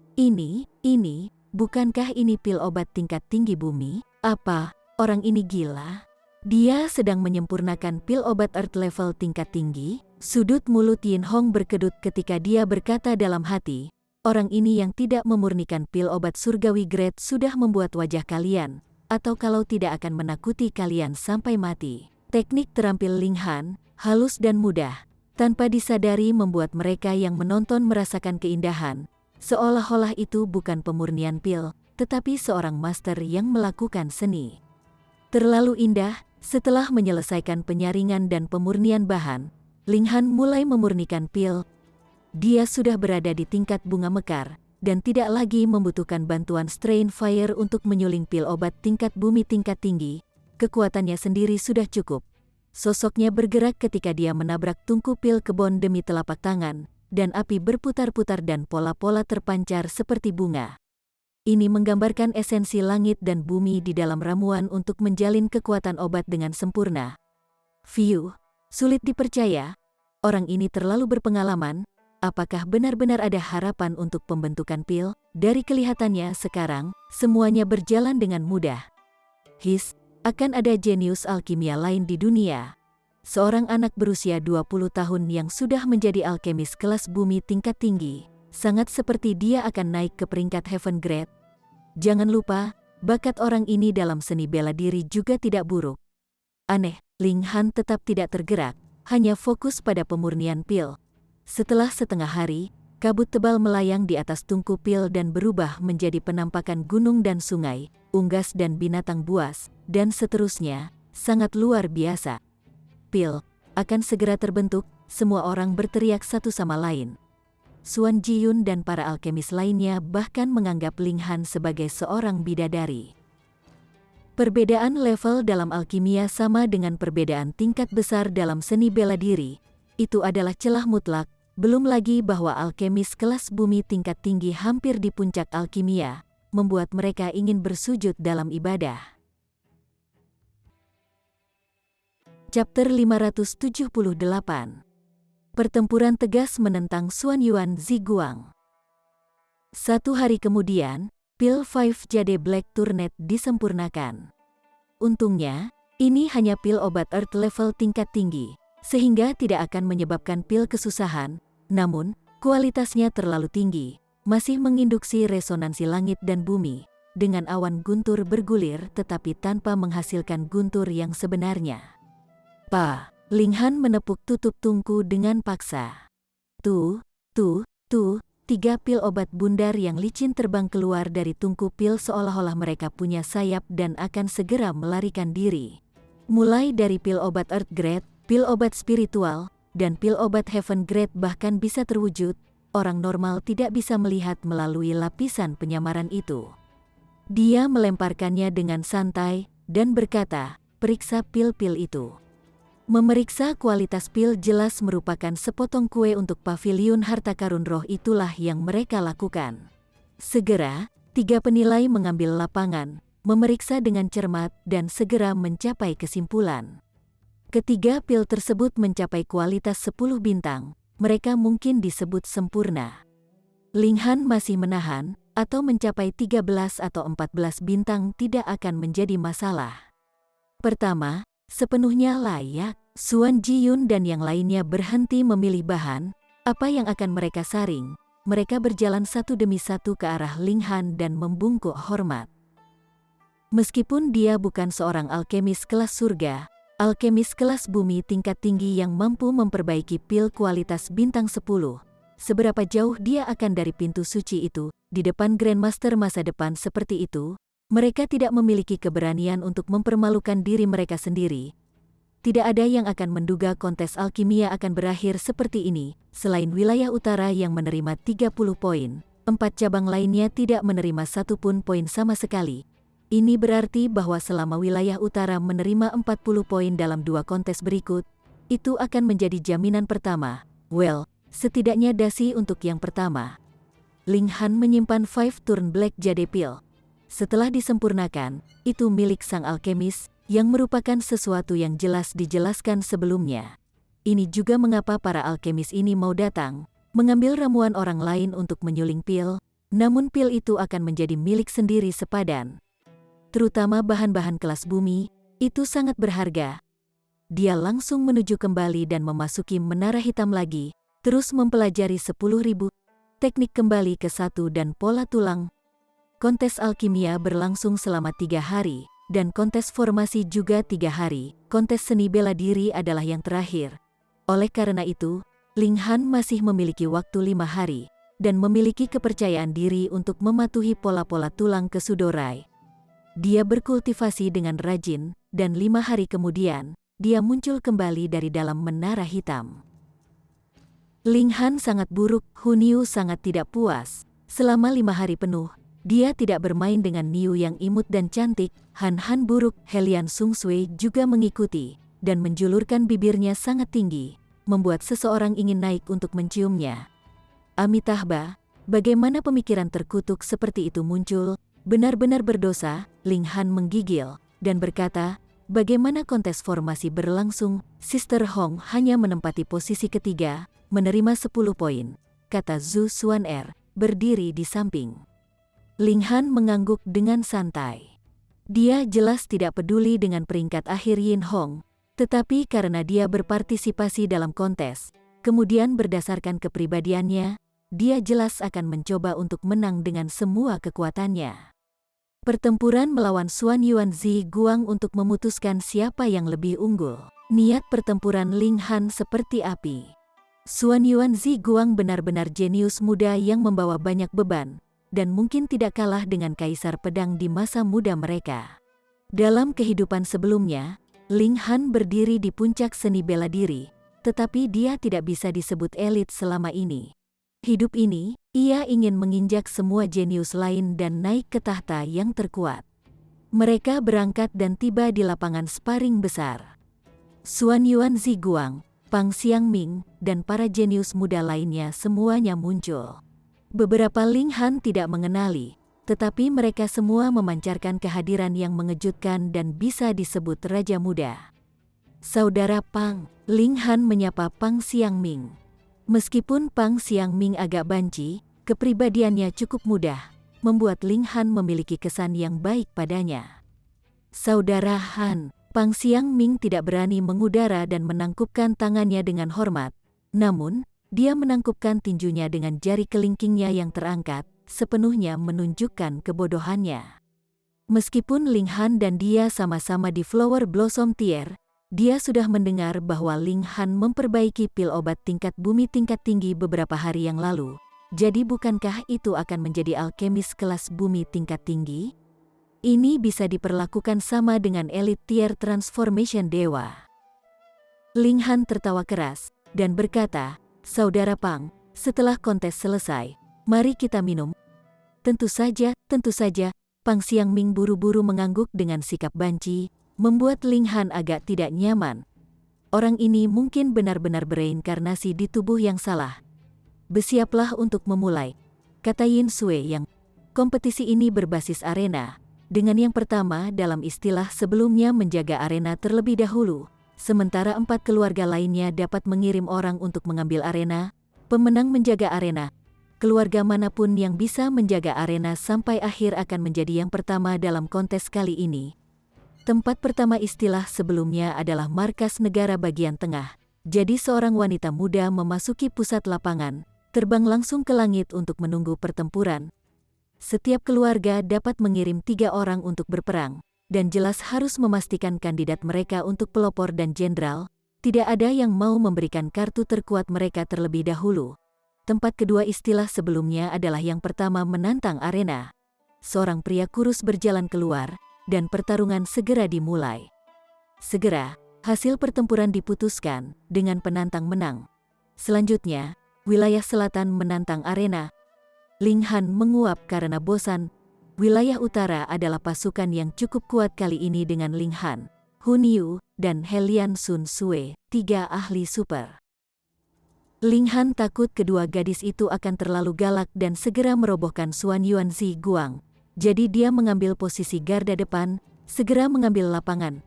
bukankah ini pil obat tingkat tinggi bumi? Apa, orang ini gila? Dia sedang menyempurnakan pil obat Earth level tingkat tinggi? Sudut mulut Yin Hong berkedut ketika dia berkata dalam hati, orang ini yang tidak memurnikan pil obat surgawi grade sudah membuat wajah kalian, atau kalau tidak akan menakuti kalian sampai mati. Teknik terampil Ling Han, halus dan mudah, tanpa disadari membuat mereka yang menonton merasakan keindahan, seolah-olah itu bukan pemurnian pil, tetapi seorang master yang melakukan seni. Terlalu indah. Setelah menyelesaikan penyaringan dan pemurnian bahan, Ling Han mulai memurnikan pil. Dia sudah berada di tingkat bunga mekar, dan tidak lagi membutuhkan bantuan Strain Fire untuk menyuling pil obat tingkat bumi tingkat tinggi. Kekuatannya sendiri sudah cukup. Sosoknya bergerak ketika dia menabrak tungku pil kebon demi telapak tangan, dan api berputar-putar dan pola-pola terpancar seperti bunga. Ini menggambarkan esensi langit dan bumi di dalam ramuan untuk menjalin kekuatan obat dengan sempurna. Sulit dipercaya. Orang ini terlalu berpengalaman. Apakah benar-benar ada harapan untuk pembentukan pil? Dari kelihatannya sekarang, semuanya berjalan dengan mudah. Akan ada jenius alkimia lain di dunia. Seorang anak berusia 20 tahun yang sudah menjadi alkemis kelas bumi tingkat tinggi. Sangat seperti dia akan naik ke peringkat Heaven Grade. Jangan lupa, bakat orang ini dalam seni bela diri juga tidak buruk. Aneh, Ling Han tetap tidak tergerak, hanya fokus pada pemurnian pil. Setelah setengah hari, kabut tebal melayang di atas tungku pil dan berubah menjadi penampakan gunung dan sungai, unggas dan binatang buas, dan seterusnya, sangat luar biasa. Pil akan segera terbentuk, semua orang berteriak satu sama lain. Xuan Jiyun dan para alkemis lainnya bahkan menganggap Ling Han sebagai seorang bidadari. Perbedaan level dalam alkimia sama dengan perbedaan tingkat besar dalam seni bela diri. Itu adalah celah mutlak, belum lagi bahwa alkemis kelas bumi tingkat tinggi hampir di puncak alkimia, membuat mereka ingin bersujud dalam ibadah. Chapter 578. Pertempuran tegas menentang Xuan Yuan Zi Guang. Satu hari kemudian, pil 5 Jade Black Turnet disempurnakan. Untungnya, ini hanya pil obat Earth level tingkat tinggi, sehingga tidak akan menyebabkan pil kesusahan, namun, kualitasnya terlalu tinggi, masih menginduksi resonansi langit dan bumi, dengan awan guntur bergulir tetapi tanpa menghasilkan guntur yang sebenarnya. Ling Han menepuk tutup tungku dengan paksa. Tuh, 3 pil obat bundar yang licin terbang keluar dari tungku pil seolah-olah mereka punya sayap dan akan segera melarikan diri. Mulai dari pil obat Earth Grade, pil obat spiritual, dan pil obat Heaven Grade bahkan bisa terwujud, orang normal tidak bisa melihat melalui lapisan penyamaran itu. Dia melemparkannya dengan santai, dan berkata, periksa pil-pil itu. Memeriksa kualitas pil jelas merupakan sepotong kue untuk paviliun harta karun roh, itulah yang mereka lakukan. Segera, 3 penilai mengambil lapangan, memeriksa dengan cermat dan segera mencapai kesimpulan. Ketiga pil tersebut mencapai kualitas 10 bintang, mereka mungkin disebut sempurna. Ling Han masih menahan, atau mencapai 13 atau 14 bintang tidak akan menjadi masalah. Pertama, sepenuhnya layak. Suan Ji-yun dan yang lainnya berhenti memilih bahan, apa yang akan mereka saring. Mereka berjalan satu demi satu ke arah Ling Han dan membungkuk hormat. Meskipun dia bukan seorang alkemis kelas surga, alkemis kelas bumi tingkat tinggi yang mampu memperbaiki pil kualitas bintang 10, seberapa jauh dia akan dari pintu suci itu, di depan Grandmaster masa depan seperti itu, mereka tidak memiliki keberanian untuk mempermalukan diri mereka sendiri. Tidak ada yang akan menduga kontes alkimia akan berakhir seperti ini, selain wilayah utara yang menerima 30 poin, 4 cabang lainnya tidak menerima satupun poin sama sekali. Ini berarti bahwa selama wilayah utara menerima 40 poin dalam 2 kontes berikut, itu akan menjadi jaminan pertama. Setidaknya dasi untuk yang pertama. Ling Han menyimpan 5 turn black jade pil. Setelah disempurnakan, itu milik sang alkemis, yang merupakan sesuatu yang jelas dijelaskan sebelumnya. Ini juga mengapa para alkemis ini mau datang, mengambil ramuan orang lain untuk menyuling pil, namun pil itu akan menjadi milik sendiri sepadan. Terutama bahan-bahan kelas bumi, itu sangat berharga. Dia langsung menuju kembali dan memasuki menara hitam lagi, terus mempelajari 10.000 teknik kembali ke satu dan pola tulang. Kontes alkimia berlangsung selama 3 hari. Dan kontes formasi juga 3 hari, kontes seni bela diri adalah yang terakhir. Oleh karena itu, Ling Han masih memiliki waktu 5 hari, dan memiliki kepercayaan diri untuk mematuhi pola-pola tulang ke Sudorai. Dia berkultivasi dengan rajin, dan 5 hari kemudian, dia muncul kembali dari dalam menara hitam. Ling Han sangat buruk, Hun Yu sangat tidak puas. Selama 5 hari penuh, dia tidak bermain dengan Niu yang imut dan cantik. Han buruk, Helian Sung Sui juga mengikuti, dan menjulurkan bibirnya sangat tinggi, membuat seseorang ingin naik untuk menciumnya. Amitabha, bagaimana pemikiran terkutuk seperti itu muncul? Benar-benar berdosa, Ling Han menggigil, dan berkata, bagaimana kontes formasi berlangsung? Sister Hong hanya menempati posisi ketiga, menerima 10 poin, kata Zhu Xuan-er, berdiri di samping. Ling Han mengangguk dengan santai. Dia jelas tidak peduli dengan peringkat akhir Yin Hong, tetapi karena dia berpartisipasi dalam kontes, kemudian berdasarkan kepribadiannya, dia jelas akan mencoba untuk menang dengan semua kekuatannya. Pertempuran melawan Xuan Yuan Zi Guang untuk memutuskan siapa yang lebih unggul. Niat pertempuran Ling Han seperti api. Xuan Yuan Zi Guang benar-benar jenius muda yang membawa banyak beban, dan mungkin tidak kalah dengan kaisar pedang di masa muda mereka. Dalam kehidupan sebelumnya, Ling Han berdiri di puncak seni bela diri, tetapi dia tidak bisa disebut elit selama ini. Hidup ini, ia ingin menginjak semua jenius lain dan naik ke tahta yang terkuat. Mereka berangkat dan tiba di lapangan sparring besar. Xuan Yuan Zi Guang, Pang Xiangming, dan para jenius muda lainnya semuanya muncul. Beberapa Ling Han tidak mengenali, tetapi mereka semua memancarkan kehadiran yang mengejutkan dan bisa disebut Raja Muda. Saudara Pang, Ling Han menyapa Pang Xiangming. Meskipun Pang Xiangming agak banci, kepribadiannya cukup mudah, membuat Ling Han memiliki kesan yang baik padanya. Saudara Han, Pang Xiangming tidak berani mengudara dan menangkupkan tangannya dengan hormat, namun, dia menangkupkan tinjunya dengan jari kelingkingnya yang terangkat, sepenuhnya menunjukkan kebodohannya. Meskipun Ling Han dan dia sama-sama di Flower Blossom Tier, dia sudah mendengar bahwa Ling Han memperbaiki pil obat tingkat bumi tingkat tinggi beberapa hari yang lalu. Jadi bukankah itu akan menjadi alkemis kelas bumi tingkat tinggi? Ini bisa diperlakukan sama dengan elit tier transformation dewa. Ling Han tertawa keras dan berkata, "Saudara Pang, setelah kontes selesai, mari kita minum." Tentu saja. Pang Xiangming buru-buru mengangguk dengan sikap banci, membuat Ling Han agak tidak nyaman. Orang ini mungkin benar-benar bereinkarnasi di tubuh yang salah. "Bersiaplah untuk memulai," kata Yin Sui yang kompetisi ini berbasis arena. Dengan yang pertama dalam istilah sebelumnya menjaga arena terlebih dahulu, sementara 4 keluarga lainnya dapat mengirim orang untuk mengambil arena, pemenang menjaga arena. Keluarga manapun yang bisa menjaga arena sampai akhir akan menjadi yang pertama dalam kontes kali ini. Tempat pertama istilah sebelumnya adalah markas negara bagian tengah. Jadi seorang wanita muda memasuki pusat lapangan, terbang langsung ke langit untuk menunggu pertempuran. Setiap keluarga dapat mengirim 3 orang untuk berperang, dan jelas harus memastikan kandidat mereka untuk pelopor dan jenderal. Tidak ada yang mau memberikan kartu terkuat mereka terlebih dahulu. Tempat kedua istilah sebelumnya adalah yang pertama menantang arena. Seorang pria kurus berjalan keluar, dan pertarungan segera dimulai. Segera, hasil pertempuran diputuskan dengan penantang menang. Selanjutnya, wilayah selatan menantang arena. Ling Han menguap karena bosan. Wilayah utara adalah pasukan yang cukup kuat kali ini dengan Ling Han, Hun Yu, dan Helian Sun Sue, 3 ahli super. Ling Han takut kedua gadis itu akan terlalu galak dan segera merobohkan Xuan Yuan Zi Guang. Jadi dia mengambil posisi garda depan, segera mengambil lapangan.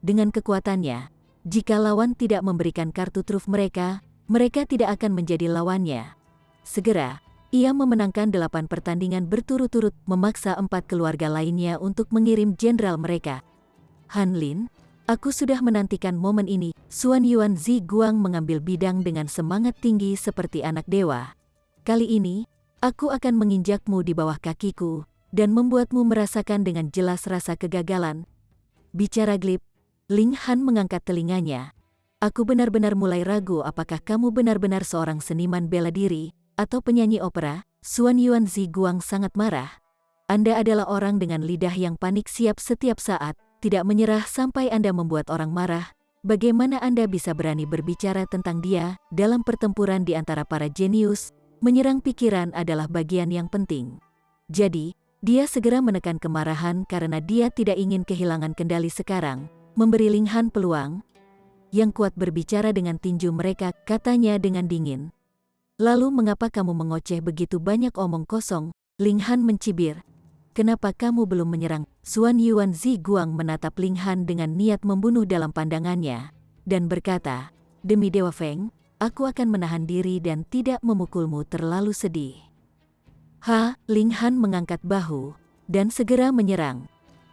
Dengan kekuatannya, jika lawan tidak memberikan kartu truf mereka, mereka tidak akan menjadi lawannya. Segera, ia memenangkan 8 pertandingan berturut-turut, memaksa 4 keluarga lainnya untuk mengirim jenderal mereka. "Han Lin, aku sudah menantikan momen ini." Xuan Yuan Zi Guang mengambil bidang dengan semangat tinggi seperti anak dewa. "Kali ini, aku akan menginjakmu di bawah kakiku, dan membuatmu merasakan dengan jelas rasa kegagalan." Bicara glib, Ling Han mengangkat telinganya. "Aku benar-benar mulai ragu apakah kamu benar-benar seorang seniman bela diri, atau penyanyi opera." Xuan Yuan Zi Guang sangat marah. "Anda adalah orang dengan lidah yang panik siap setiap saat, tidak menyerah sampai Anda membuat orang marah. Bagaimana Anda bisa berani berbicara tentang dia dalam pertempuran di antara para jenius? Menyerang pikiran adalah bagian yang penting." Jadi, dia segera menekan kemarahan karena dia tidak ingin kehilangan kendali sekarang, memberi Ling Han peluang yang kuat berbicara dengan tinju mereka, katanya dengan dingin. "Lalu mengapa kamu mengoceh begitu banyak omong kosong?" Ling Han mencibir. "Kenapa kamu belum menyerang?" Xuan Yuan Zi Guang menatap Ling Han dengan niat membunuh dalam pandangannya, dan berkata, "Demi Dewa Feng, aku akan menahan diri dan tidak memukulmu terlalu sedih." Ling Han mengangkat bahu, dan segera menyerang.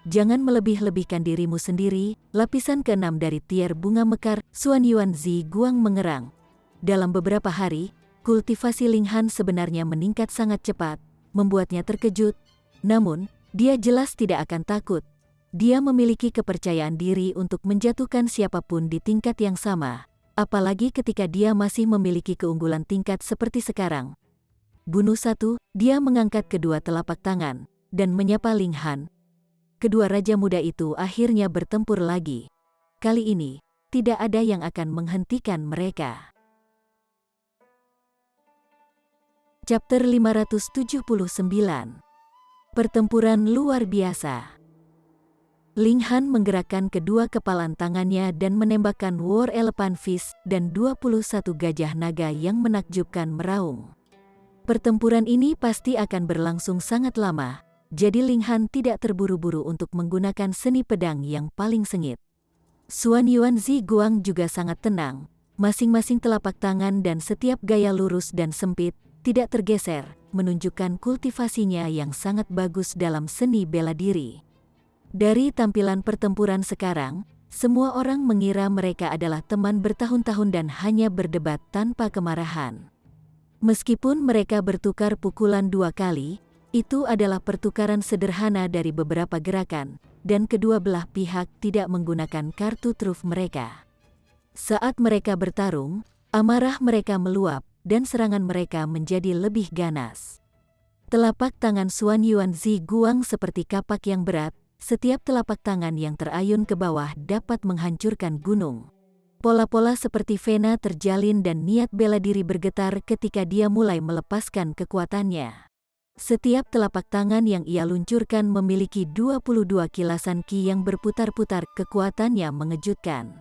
"Jangan melebih-lebihkan dirimu sendiri." Lapisan ke-6 dari tier bunga mekar, Xuan Yuan Zi Guang mengerang. Dalam beberapa hari, kultivasi Ling Han sebenarnya meningkat sangat cepat, membuatnya terkejut. Namun, dia jelas tidak akan takut. Dia memiliki kepercayaan diri untuk menjatuhkan siapapun di tingkat yang sama, apalagi ketika dia masih memiliki keunggulan tingkat seperti sekarang. "Bunuh satu." Dia mengangkat kedua telapak tangan, dan menyapa Ling Han. Kedua raja muda itu akhirnya bertempur lagi. Kali ini, tidak ada yang akan menghentikan mereka. Chapter 579. Pertempuran luar biasa. Ling Han menggerakkan kedua kepalan tangannya dan menembakkan War Elephant Fist dan 21 gajah naga yang menakjubkan meraung. Pertempuran ini pasti akan berlangsung sangat lama, jadi Ling Han tidak terburu-buru untuk menggunakan seni pedang yang paling sengit. Xuan Yuan Zi Guang juga sangat tenang. Masing-masing telapak tangan dan setiap gaya lurus dan sempit tidak tergeser, menunjukkan kultivasinya yang sangat bagus dalam seni bela diri. Dari tampilan pertempuran sekarang, semua orang mengira mereka adalah teman bertahun-tahun dan hanya berdebat tanpa kemarahan. Meskipun mereka bertukar pukulan 2 kali, Itu adalah pertukaran sederhana dari beberapa gerakan, dan kedua belah pihak tidak menggunakan kartu truf mereka. Saat mereka bertarung, amarah mereka meluap, dan serangan mereka menjadi lebih ganas. Telapak tangan Xuan Yuan Zi Guang seperti kapak yang berat, setiap telapak tangan yang terayun ke bawah dapat menghancurkan gunung. Pola-pola seperti vena terjalin dan niat bela diri bergetar ketika dia mulai melepaskan kekuatannya. Setiap telapak tangan yang ia luncurkan memiliki 22 kilasan ki yang berputar-putar, kekuatannya mengejutkan.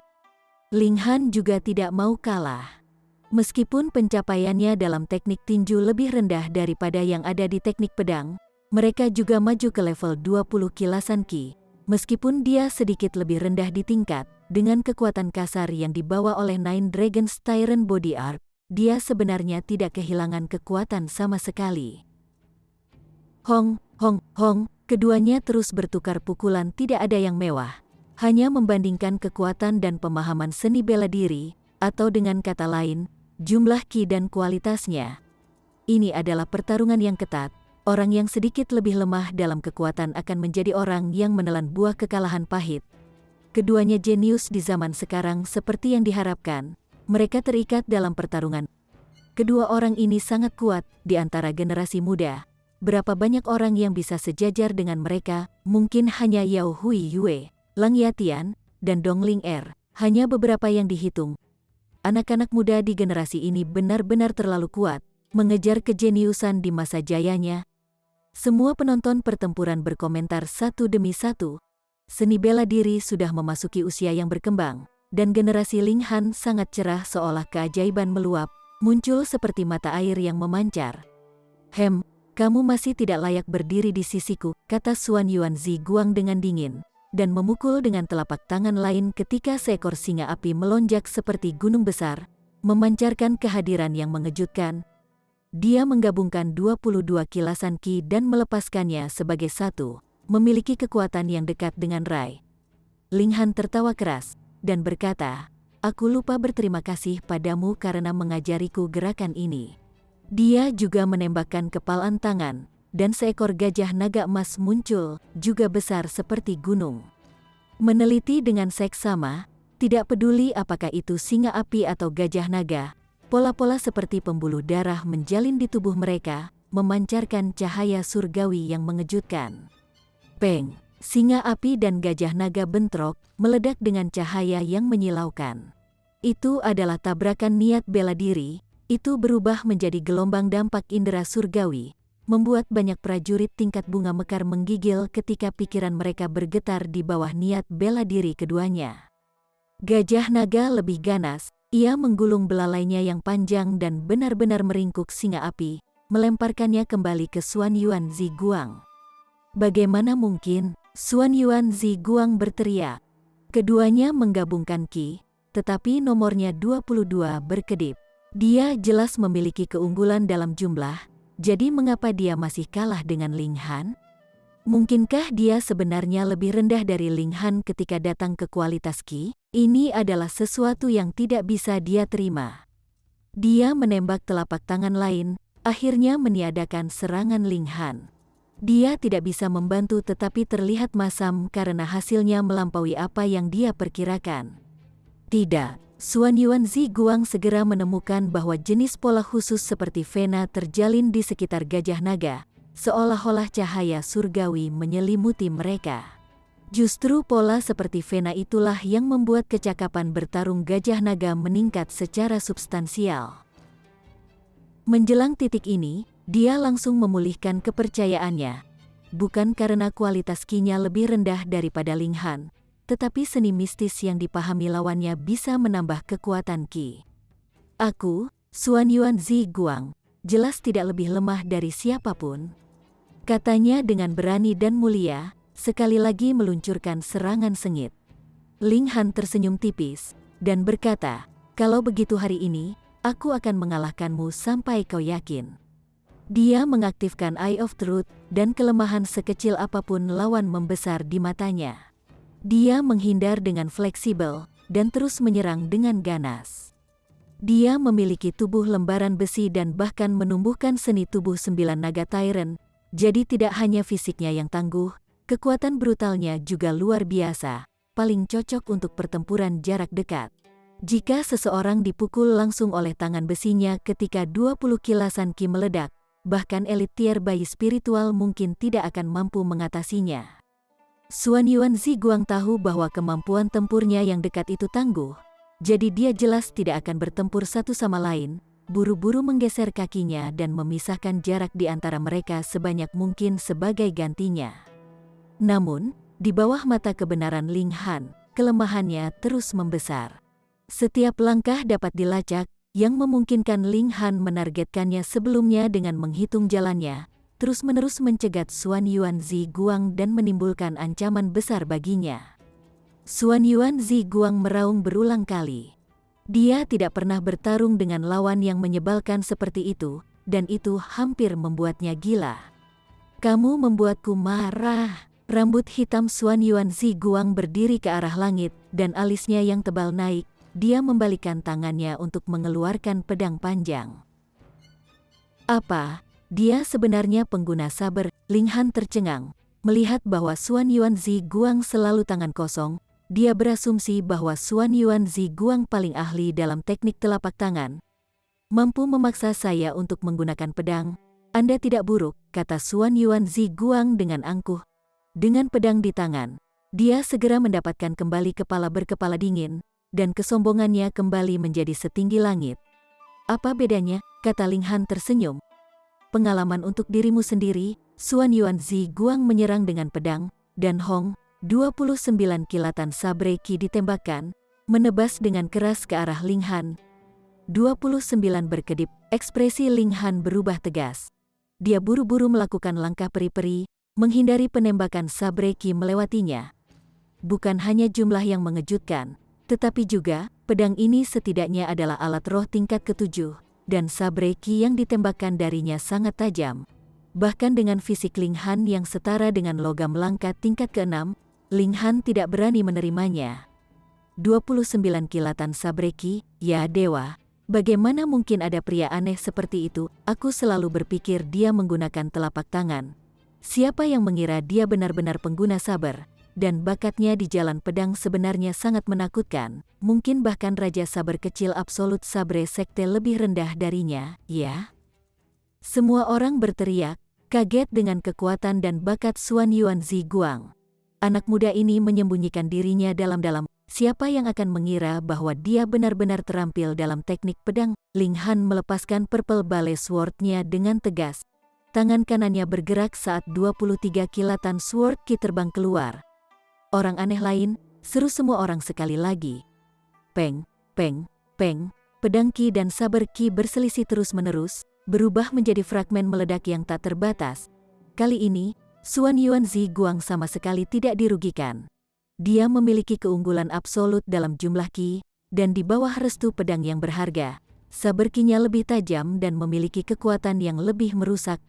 Ling Han juga tidak mau kalah. Meskipun pencapaiannya dalam teknik tinju lebih rendah daripada yang ada di teknik pedang, mereka juga maju ke level 20 kilasan ki. Meskipun dia sedikit lebih rendah di tingkat, dengan kekuatan kasar yang dibawa oleh Nine Dragons Tyrant Body Art, dia sebenarnya tidak kehilangan kekuatan sama sekali. Hong, hong, hong, keduanya terus bertukar pukulan, tidak ada yang mewah. Hanya membandingkan kekuatan dan pemahaman seni bela diri, atau dengan kata lain, jumlah ki dan kualitasnya. Ini adalah pertarungan yang ketat. Orang yang sedikit lebih lemah dalam kekuatan akan menjadi orang yang menelan buah kekalahan pahit. Keduanya jenius di zaman sekarang seperti yang diharapkan. Mereka terikat dalam pertarungan. Kedua orang ini sangat kuat di antara generasi muda. Berapa banyak orang yang bisa sejajar dengan mereka? Mungkin hanya Yao Hui Yue, Lang Yatian, dan Dong Ling Er. Hanya beberapa yang dihitung. Anak-anak muda di generasi ini benar-benar terlalu kuat, mengejar kejeniusan di masa jayanya. Semua penonton pertempuran berkomentar satu demi satu. Seni bela diri sudah memasuki usia yang berkembang, dan generasi Ling Han sangat cerah seolah keajaiban meluap, muncul seperti mata air yang memancar. Kamu masih tidak layak berdiri di sisiku, kata Xuan Yuan Zi Guang dengan dingin, dan memukul dengan telapak tangan lain ketika seekor singa api melonjak seperti gunung besar, memancarkan kehadiran yang mengejutkan. Dia menggabungkan 22 kilasan ki dan melepaskannya sebagai satu, memiliki kekuatan yang dekat dengan Rai. Ling Han tertawa keras, dan berkata, "Aku lupa berterima kasih padamu karena mengajariku gerakan ini." Dia juga menembakkan kepalan tangan, dan seekor gajah naga emas muncul, juga besar seperti gunung. Meneliti dengan seksama, tidak peduli apakah itu singa api atau gajah naga, pola-pola seperti pembuluh darah menjalin di tubuh mereka, memancarkan cahaya surgawi yang mengejutkan. Peng, singa api dan gajah naga bentrok, meledak dengan cahaya yang menyilaukan. Itu adalah tabrakan niat bela diri, itu berubah menjadi gelombang dampak indera surgawi, membuat banyak prajurit tingkat bunga mekar menggigil ketika pikiran mereka bergetar di bawah niat bela diri keduanya. Gajah naga lebih ganas. Ia menggulung belalainya yang panjang dan benar-benar meringkuk singa api, melemparkannya kembali ke Xuan Yuan Zi Guang. Bagaimana mungkin? Xuan Yuan Zi Guang berteriak. Keduanya menggabungkan ki, tetapi nomornya 22 berkedip. Dia jelas memiliki keunggulan dalam jumlah, jadi mengapa dia masih kalah dengan Ling Han? Mungkinkah dia sebenarnya lebih rendah dari Ling Han ketika datang ke kualitas ki? Ini adalah sesuatu yang tidak bisa dia terima. Dia menembak telapak tangan lain, akhirnya meniadakan serangan Ling Han. Dia tidak bisa membantu tetapi terlihat masam karena hasilnya melampaui apa yang dia perkirakan. Tidak, Xuan Yuan Zi Guang segera menemukan bahwa jenis pola khusus seperti vena terjalin di sekitar gajah naga, seolah-olah cahaya surgawi menyelimuti mereka. Justru pola seperti vena itulah yang membuat kecakapan bertarung gajah naga meningkat secara substansial. Menjelang titik ini, dia langsung memulihkan kepercayaannya. Bukan karena kualitas ki-nya lebih rendah daripada Ling Han, tetapi seni mistis yang dipahami lawannya bisa menambah kekuatan ki. Aku, Xuan Yuan Zi Guang, jelas tidak lebih lemah dari siapapun, katanya dengan berani dan mulia, sekali lagi meluncurkan serangan sengit. Ling Han tersenyum tipis, dan berkata, "Kalau begitu hari ini, aku akan mengalahkanmu sampai kau yakin." Dia mengaktifkan Eye of Truth, dan kelemahan sekecil apapun lawan membesar di matanya. Dia menghindar dengan fleksibel, dan terus menyerang dengan ganas. Dia memiliki tubuh lembaran besi dan bahkan menumbuhkan seni tubuh 9 naga Tyrant, Jadi tidak hanya fisiknya yang tangguh, kekuatan brutalnya juga luar biasa, paling cocok untuk pertempuran jarak dekat. Jika seseorang dipukul langsung oleh tangan besinya ketika 20 kilasan ki meledak, bahkan elit tier bayi spiritual mungkin tidak akan mampu mengatasinya. Xuan Yuan Ziguang tahu bahwa kemampuan tempurnya yang dekat itu tangguh, jadi dia jelas tidak akan bertempur satu sama lain, buru-buru menggeser kakinya dan memisahkan jarak di antara mereka sebanyak mungkin sebagai gantinya. Namun, di bawah mata kebenaran Ling Han, kelemahannya terus membesar. Setiap langkah dapat dilacak, yang memungkinkan Ling Han menargetkannya sebelumnya dengan menghitung jalannya, terus-menerus mencegat Xuan Yuan Ziguang dan menimbulkan ancaman besar baginya. Xuan Yuan Ziguang meraung berulang kali. Dia tidak pernah bertarung dengan lawan yang menyebalkan seperti itu, dan itu hampir membuatnya gila. Kamu membuatku marah. Rambut hitam Xuan Yuan Ziguang berdiri ke arah langit, dan alisnya yang tebal naik. Dia membalikkan tangannya untuk mengeluarkan pedang panjang. Apa? Dia sebenarnya pengguna saber? Ling Han tercengang. Melihat bahwa Xuan Yuan Ziguang selalu tangan kosong, dia berasumsi bahwa Xuan Yuan Ziguang paling ahli dalam teknik telapak tangan. Mampu memaksa saya untuk menggunakan pedang. Anda tidak buruk, kata Xuan Yuan Ziguang dengan angkuh. Dengan pedang di tangan, dia segera mendapatkan kembali kepala berkepala dingin, dan kesombongannya kembali menjadi setinggi langit. Apa bedanya? Kata Ling Han tersenyum. Pengalaman untuk dirimu sendiri. Xuan Yuan Ziguang menyerang dengan pedang, dan Hong, 29 kilatan sabre ki ditembakkan, menebas dengan keras ke arah Ling Han. 29 berkedip, ekspresi Ling Han berubah tegas. Dia buru-buru melakukan langkah peri-peri, menghindari penembakan sabre ki melewatinya. Bukan hanya jumlah yang mengejutkan, tetapi juga, pedang ini setidaknya adalah alat roh tingkat ke-7, dan sabre ki yang ditembakkan darinya sangat tajam. Bahkan dengan fisik Ling Han yang setara dengan logam langka tingkat ke-6, Ling Han tidak berani menerimanya. 29 kilatan sabre ki, ya dewa, bagaimana mungkin ada pria aneh seperti itu? Aku selalu berpikir dia menggunakan telapak tangan. Siapa yang mengira dia benar-benar pengguna saber? Dan bakatnya di jalan pedang sebenarnya sangat menakutkan. Mungkin bahkan Raja Saber kecil absolut Sabre Sekte lebih rendah darinya, ya? Semua orang berteriak, kaget dengan kekuatan dan bakat Xuan Yuan Ziguang. Anak muda ini menyembunyikan dirinya dalam-dalam. Siapa yang akan mengira bahwa dia benar-benar terampil dalam teknik pedang? Ling Han melepaskan purple ballet sword-nya dengan tegas. Tangan kanannya bergerak saat 23 kilatan sword ki terbang keluar. Orang aneh lain, seru semua orang sekali lagi. Peng, peng, peng, pedang ki dan saber ki berselisih terus-menerus, berubah menjadi fragmen meledak yang tak terbatas. Kali ini, Xuan Yuan Ziguang sama sekali tidak dirugikan. Dia memiliki keunggulan absolut dalam jumlah ki, dan di bawah restu pedang yang berharga, saber ki-nya lebih tajam dan memiliki kekuatan yang lebih merusak.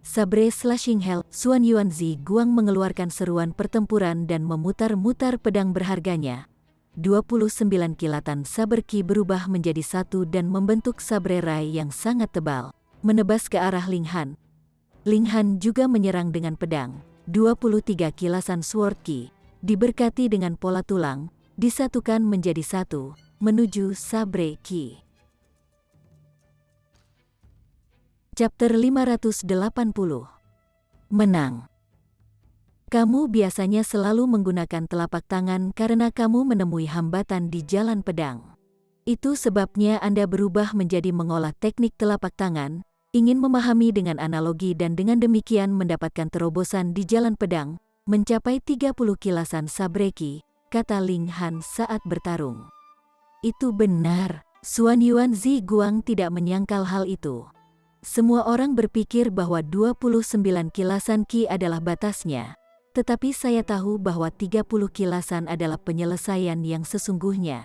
Sabre Slashing Hell, Xuan Yuan Ziguang mengeluarkan seruan pertempuran dan memutar-mutar pedang berharganya. 29 kilatan saber ki berubah menjadi satu dan membentuk sabre rai yang sangat tebal, menebas ke arah Ling Han. Ling Han juga menyerang dengan pedang. 23 kilasan sword ki, diberkati dengan pola tulang, disatukan menjadi satu, menuju sabre ki. Chapter 580. Menang. Kamu biasanya selalu menggunakan telapak tangan karena kamu menemui hambatan di jalan pedang. Itu sebabnya Anda berubah menjadi mengolah teknik telapak tangan, ingin memahami dengan analogi dan dengan demikian mendapatkan terobosan di jalan pedang, mencapai 30 kilasan sabre ki, kata Ling Han saat bertarung. Itu benar, Xuan Yuan Ziguang tidak menyangkal hal itu. Semua orang berpikir bahwa 29 kilasan ki adalah batasnya, tetapi saya tahu bahwa 30 kilasan adalah penyelesaian yang sesungguhnya.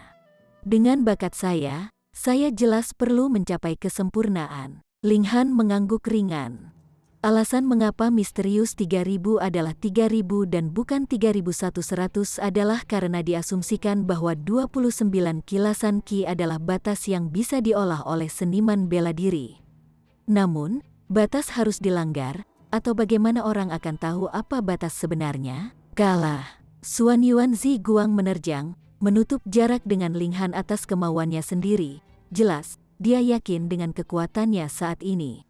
Dengan bakat saya jelas perlu mencapai kesempurnaan. Ling Han mengangguk ringan. Alasan mengapa misterius 3000 adalah 3000 dan bukan 3100 adalah karena diasumsikan bahwa 29 kilasan ki adalah batas yang bisa diolah oleh seniman bela diri. Namun, batas harus dilanggar, atau bagaimana orang akan tahu apa batas sebenarnya? Kalah. Xuan Yuanzi Guang menerjang, menutup jarak dengan Ling Han atas kemauannya sendiri. Jelas, dia yakin dengan kekuatannya saat ini.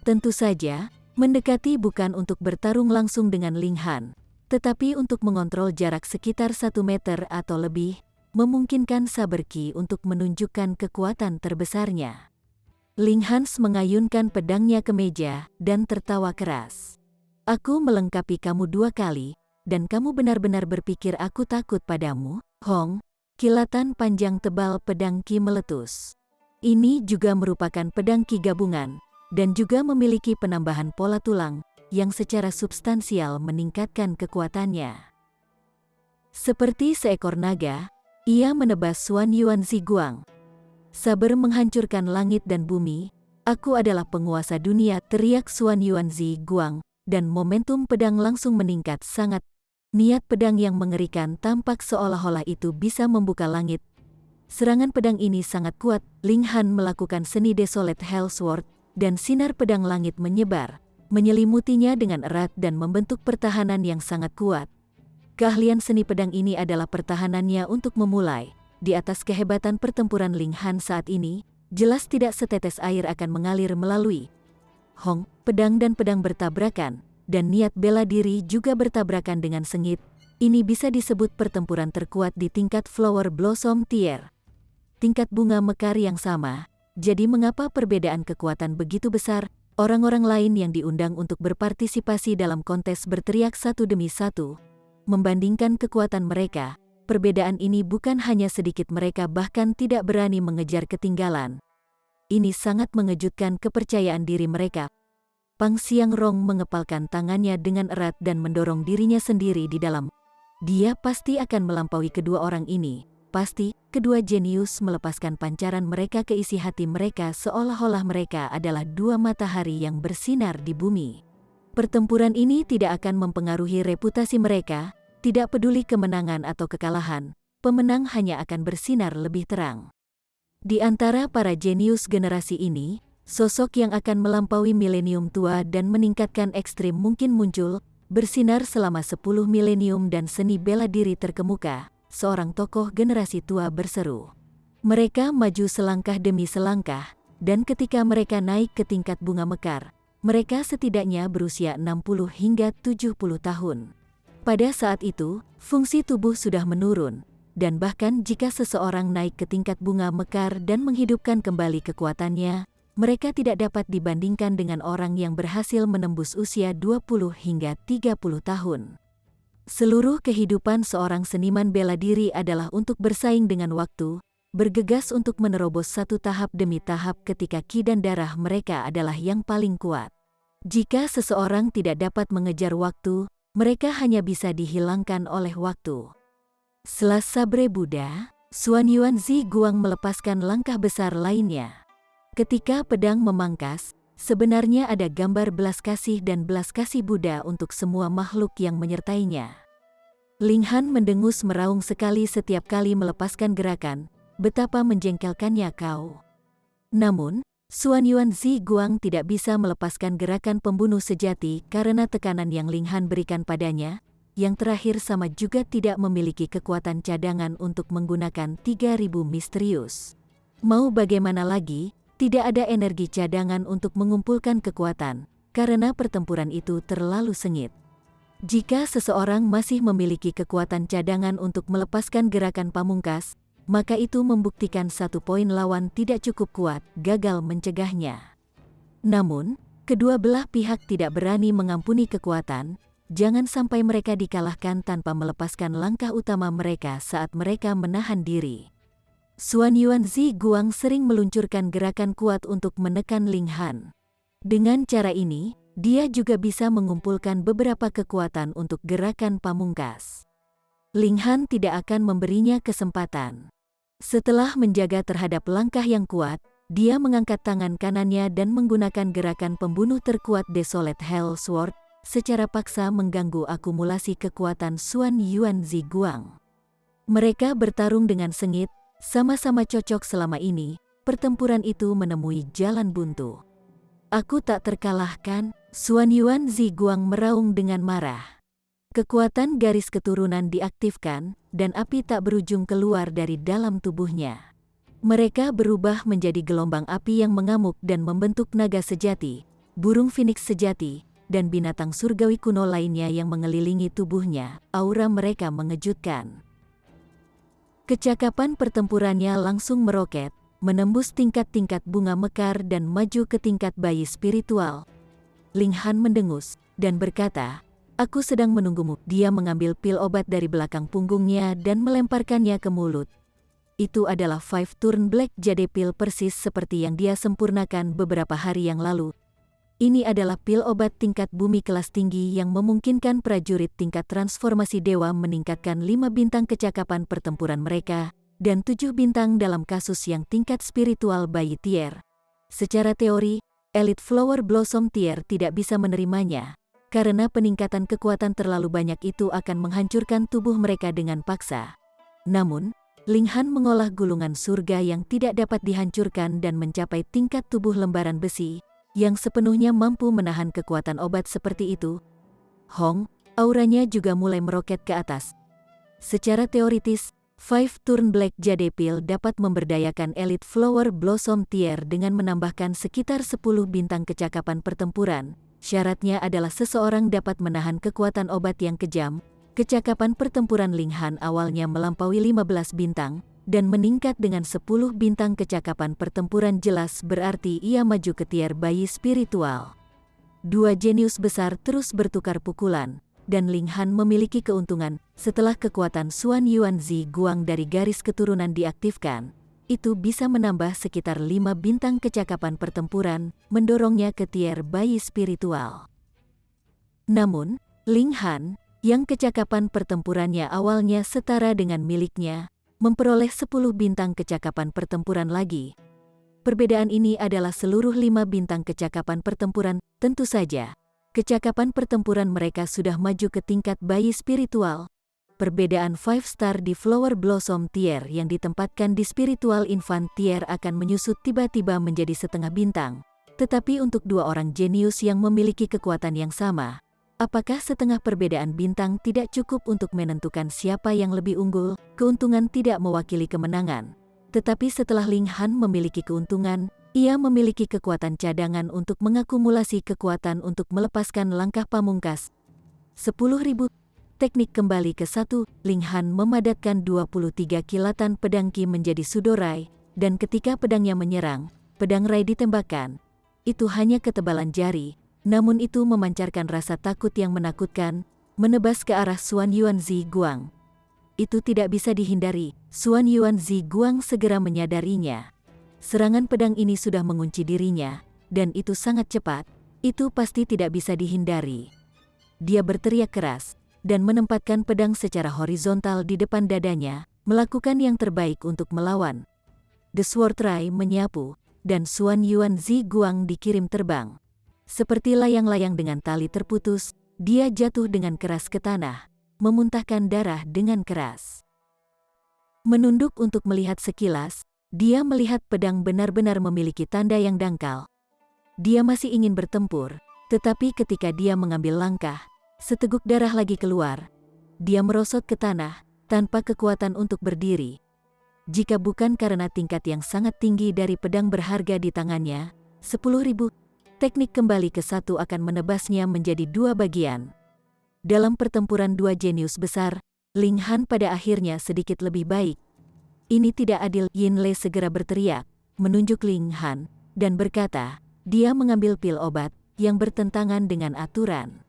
Tentu saja, mendekati bukan untuk bertarung langsung dengan Ling Han, tetapi untuk mengontrol jarak sekitar 1 meter atau lebih, memungkinkan Saber Qi untuk menunjukkan kekuatan terbesarnya. Ling Hans mengayunkan pedangnya ke meja dan tertawa keras. Aku melengkapi kamu 2 kali, dan kamu benar-benar berpikir aku takut padamu? Hong, kilatan panjang tebal pedang Qi meletus. Ini juga merupakan pedang Qi gabungan, dan juga memiliki penambahan pola tulang, yang secara substansial meningkatkan kekuatannya. Seperti seekor naga, ia menebas Xuan Yuanzi Guang. Saber menghancurkan langit dan bumi, aku adalah penguasa dunia, teriak Xuan Yuanzi Guang, dan momentum pedang langsung meningkat sangat. Niat pedang yang mengerikan tampak seolah-olah itu bisa membuka langit. Serangan pedang ini sangat kuat, Ling Han melakukan seni Desolate Hellsword, dan sinar pedang langit menyebar, menyelimutinya dengan erat dan membentuk pertahanan yang sangat kuat. Keahlian seni pedang ini adalah pertahanannya untuk memulai. Di atas kehebatan pertempuran Ling Han saat ini, jelas tidak setetes air akan mengalir melalui Hong, pedang dan pedang bertabrakan, dan niat bela diri juga bertabrakan dengan sengit. Ini bisa disebut pertempuran terkuat di tingkat Flower Blossom Tier. Tingkat bunga mekar yang sama, jadi mengapa perbedaan kekuatan begitu besar? Orang-orang lain yang diundang untuk berpartisipasi dalam kontes berteriak satu demi satu. Membandingkan kekuatan mereka, perbedaan ini bukan hanya sedikit, mereka bahkan tidak berani mengejar ketinggalan. Ini sangat mengejutkan kepercayaan diri mereka. Pang Xiangrong mengepalkan tangannya dengan erat dan mendorong dirinya sendiri di dalam. Dia pasti akan melampaui kedua orang ini. Pasti, kedua jenius melepaskan pancaran mereka ke isi hati mereka seolah-olah mereka adalah 2 matahari yang bersinar di bumi. Pertempuran ini tidak akan mempengaruhi reputasi mereka. Tidak peduli kemenangan atau kekalahan, pemenang hanya akan bersinar lebih terang. Di antara para jenius generasi ini, sosok yang akan melampaui milenium tua dan meningkatkan ekstrim mungkin muncul, bersinar selama 10 milenium dan seni bela diri terkemuka, seorang tokoh generasi tua berseru. Mereka maju selangkah demi selangkah, dan ketika mereka naik ke tingkat bunga mekar, mereka setidaknya berusia 60 hingga 70 tahun. Pada saat itu, fungsi tubuh sudah menurun, dan bahkan jika seseorang naik ke tingkat bunga mekar dan menghidupkan kembali kekuatannya, mereka tidak dapat dibandingkan dengan orang yang berhasil menembus usia 20 hingga 30 tahun. Seluruh kehidupan seorang seniman bela diri adalah untuk bersaing dengan waktu, bergegas untuk menerobos satu tahap demi tahap ketika qi dan darah mereka adalah yang paling kuat. Jika seseorang tidak dapat mengejar waktu, mereka hanya bisa dihilangkan oleh waktu. Setelah Sabre Buddha, Xuan Yuanzi Guang melepaskan langkah besar lainnya. Ketika pedang memangkas, sebenarnya ada gambar belas kasih dan belas kasih Buddha untuk semua makhluk yang menyertainya. Ling Han mendengus meraung sekali setiap kali melepaskan gerakan, betapa menjengkelkannya kau. Namun, Xuan Yuanzi Guang tidak bisa melepaskan gerakan pembunuh sejati karena tekanan yang Ling Han berikan padanya. Yang terakhir sama juga tidak memiliki kekuatan cadangan untuk menggunakan 3000 misterius. Mau bagaimana lagi, tidak ada energi cadangan untuk mengumpulkan kekuatan, karena pertempuran itu terlalu sengit. Jika seseorang masih memiliki kekuatan cadangan untuk melepaskan gerakan pamungkas, maka itu membuktikan 1 poin lawan tidak cukup kuat, gagal mencegahnya. Namun, kedua belah pihak tidak berani mengampuni kekuatan, jangan sampai mereka dikalahkan tanpa melepaskan langkah utama mereka saat mereka menahan diri. Xuan Yuanzi Guang sering meluncurkan gerakan kuat untuk menekan Ling Han. Dengan cara ini, dia juga bisa mengumpulkan beberapa kekuatan untuk gerakan pamungkas. Ling Han tidak akan memberinya kesempatan. Setelah menjaga terhadap langkah yang kuat, dia mengangkat tangan kanannya dan menggunakan gerakan pembunuh terkuat Desolate Hellsword, secara paksa mengganggu akumulasi kekuatan Xuan Yuanzi Guang. Mereka bertarung dengan sengit, sama-sama cocok selama ini, pertempuran itu menemui jalan buntu. Aku tak terkalahkan, Xuan Yuan Ziguang meraung dengan marah. Kekuatan garis keturunan diaktifkan, dan api tak berujung keluar dari dalam tubuhnya. Mereka berubah menjadi gelombang api yang mengamuk dan membentuk naga sejati, burung phoenix sejati, dan binatang surgawi kuno lainnya yang mengelilingi tubuhnya. Aura mereka mengejutkan. Kecakapan pertempurannya langsung meroket, menembus tingkat-tingkat bunga mekar dan maju ke tingkat bayi spiritual. Ling Han mendengus, dan berkata, "Aku sedang menunggumu." Dia mengambil pil obat dari belakang punggungnya dan melemparkannya ke mulut. Itu adalah Five Turn Black Jade Pill persis seperti yang dia sempurnakan beberapa hari yang lalu. Ini adalah pil obat tingkat bumi kelas tinggi yang memungkinkan prajurit tingkat transformasi dewa meningkatkan 5 bintang kecakapan pertempuran mereka, dan 7 bintang dalam kasus yang tingkat spiritual bayi tier. Secara teori, Elite Flower Blossom tier tidak bisa menerimanya, karena peningkatan kekuatan terlalu banyak itu akan menghancurkan tubuh mereka dengan paksa. Namun, Ling Han mengolah gulungan surga yang tidak dapat dihancurkan dan mencapai tingkat tubuh lembaran besi, yang sepenuhnya mampu menahan kekuatan obat seperti itu. Hong, auranya juga mulai meroket ke atas. Secara teoritis, Five Turn Black Jade Pill dapat memberdayakan Elite Flower Blossom tier dengan menambahkan sekitar 10 bintang kecakapan pertempuran. Syaratnya adalah seseorang dapat menahan kekuatan obat yang kejam. Kecakapan pertempuran Ling Han awalnya melampaui 15 bintang, dan meningkat dengan 10 bintang kecakapan pertempuran jelas berarti ia maju ke tier bayi spiritual. Dua jenius besar terus bertukar pukulan, dan Ling Han memiliki keuntungan setelah kekuatan Xuan Yuan Ziguang dari garis keturunan diaktifkan. Itu bisa menambah sekitar 5 bintang kecakapan pertempuran, mendorongnya ke tier bayi spiritual. Namun, Ling Han, yang kecakapan pertempurannya awalnya setara dengan miliknya, memperoleh 10 bintang kecakapan pertempuran lagi. Perbedaan ini adalah seluruh 5 bintang kecakapan pertempuran. Tentu saja, kecakapan pertempuran mereka sudah maju ke tingkat bayi spiritual. Perbedaan 5 star di Flower Blossom tier yang ditempatkan di Spiritual Infant tier akan menyusut tiba-tiba menjadi setengah bintang. Tetapi untuk dua orang jenius yang memiliki kekuatan yang sama, apakah setengah perbedaan bintang tidak cukup untuk menentukan siapa yang lebih unggul? Keuntungan tidak mewakili kemenangan. Tetapi setelah Ling Han memiliki keuntungan, ia memiliki kekuatan cadangan untuk mengakumulasi kekuatan untuk melepaskan langkah pamungkas. 10.000 teknik kembali ke 1. Ling Han memadatkan 23 kilatan pedang Qi menjadi Sudorai, dan ketika pedangnya menyerang, pedang Rai ditembakkan. Itu hanya ketebalan jari. Namun itu memancarkan rasa takut yang menakutkan, menebas ke arah Xuan Yuan Ziguang. Itu tidak bisa dihindari. Xuan Yuan Ziguang segera menyadarinya. Serangan pedang ini sudah mengunci dirinya, dan itu sangat cepat. Itu pasti tidak bisa dihindari. Dia berteriak keras, dan menempatkan pedang secara horizontal di depan dadanya, melakukan yang terbaik untuk melawan. The Sword Rai menyapu, dan Xuan Yuan Ziguang dikirim terbang. Seperti layang-layang dengan tali terputus, dia jatuh dengan keras ke tanah, memuntahkan darah dengan keras. Menunduk untuk melihat sekilas, dia melihat pedang benar-benar memiliki tanda yang dangkal. Dia masih ingin bertempur, tetapi ketika dia mengambil langkah, seteguk darah lagi keluar. Dia merosot ke tanah, tanpa kekuatan untuk berdiri. Jika bukan karena tingkat yang sangat tinggi dari pedang berharga di tangannya, 10.000 teknik kembali ke 1 akan menebasnya menjadi 2 bagian. Dalam pertempuran dua jenius besar, Ling Han pada akhirnya sedikit lebih baik. Ini tidak adil. Yin Le segera berteriak, menunjuk Ling Han, dan berkata, dia mengambil pil obat yang bertentangan dengan aturan.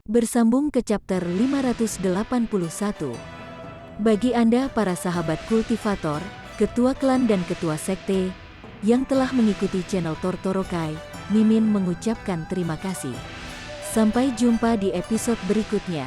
Bersambung ke chapter 581. Bagi Anda para sahabat kultivator, ketua klan dan ketua sekte, yang telah mengikuti channel Tortorokai, Mimin mengucapkan terima kasih. Sampai jumpa di episode berikutnya.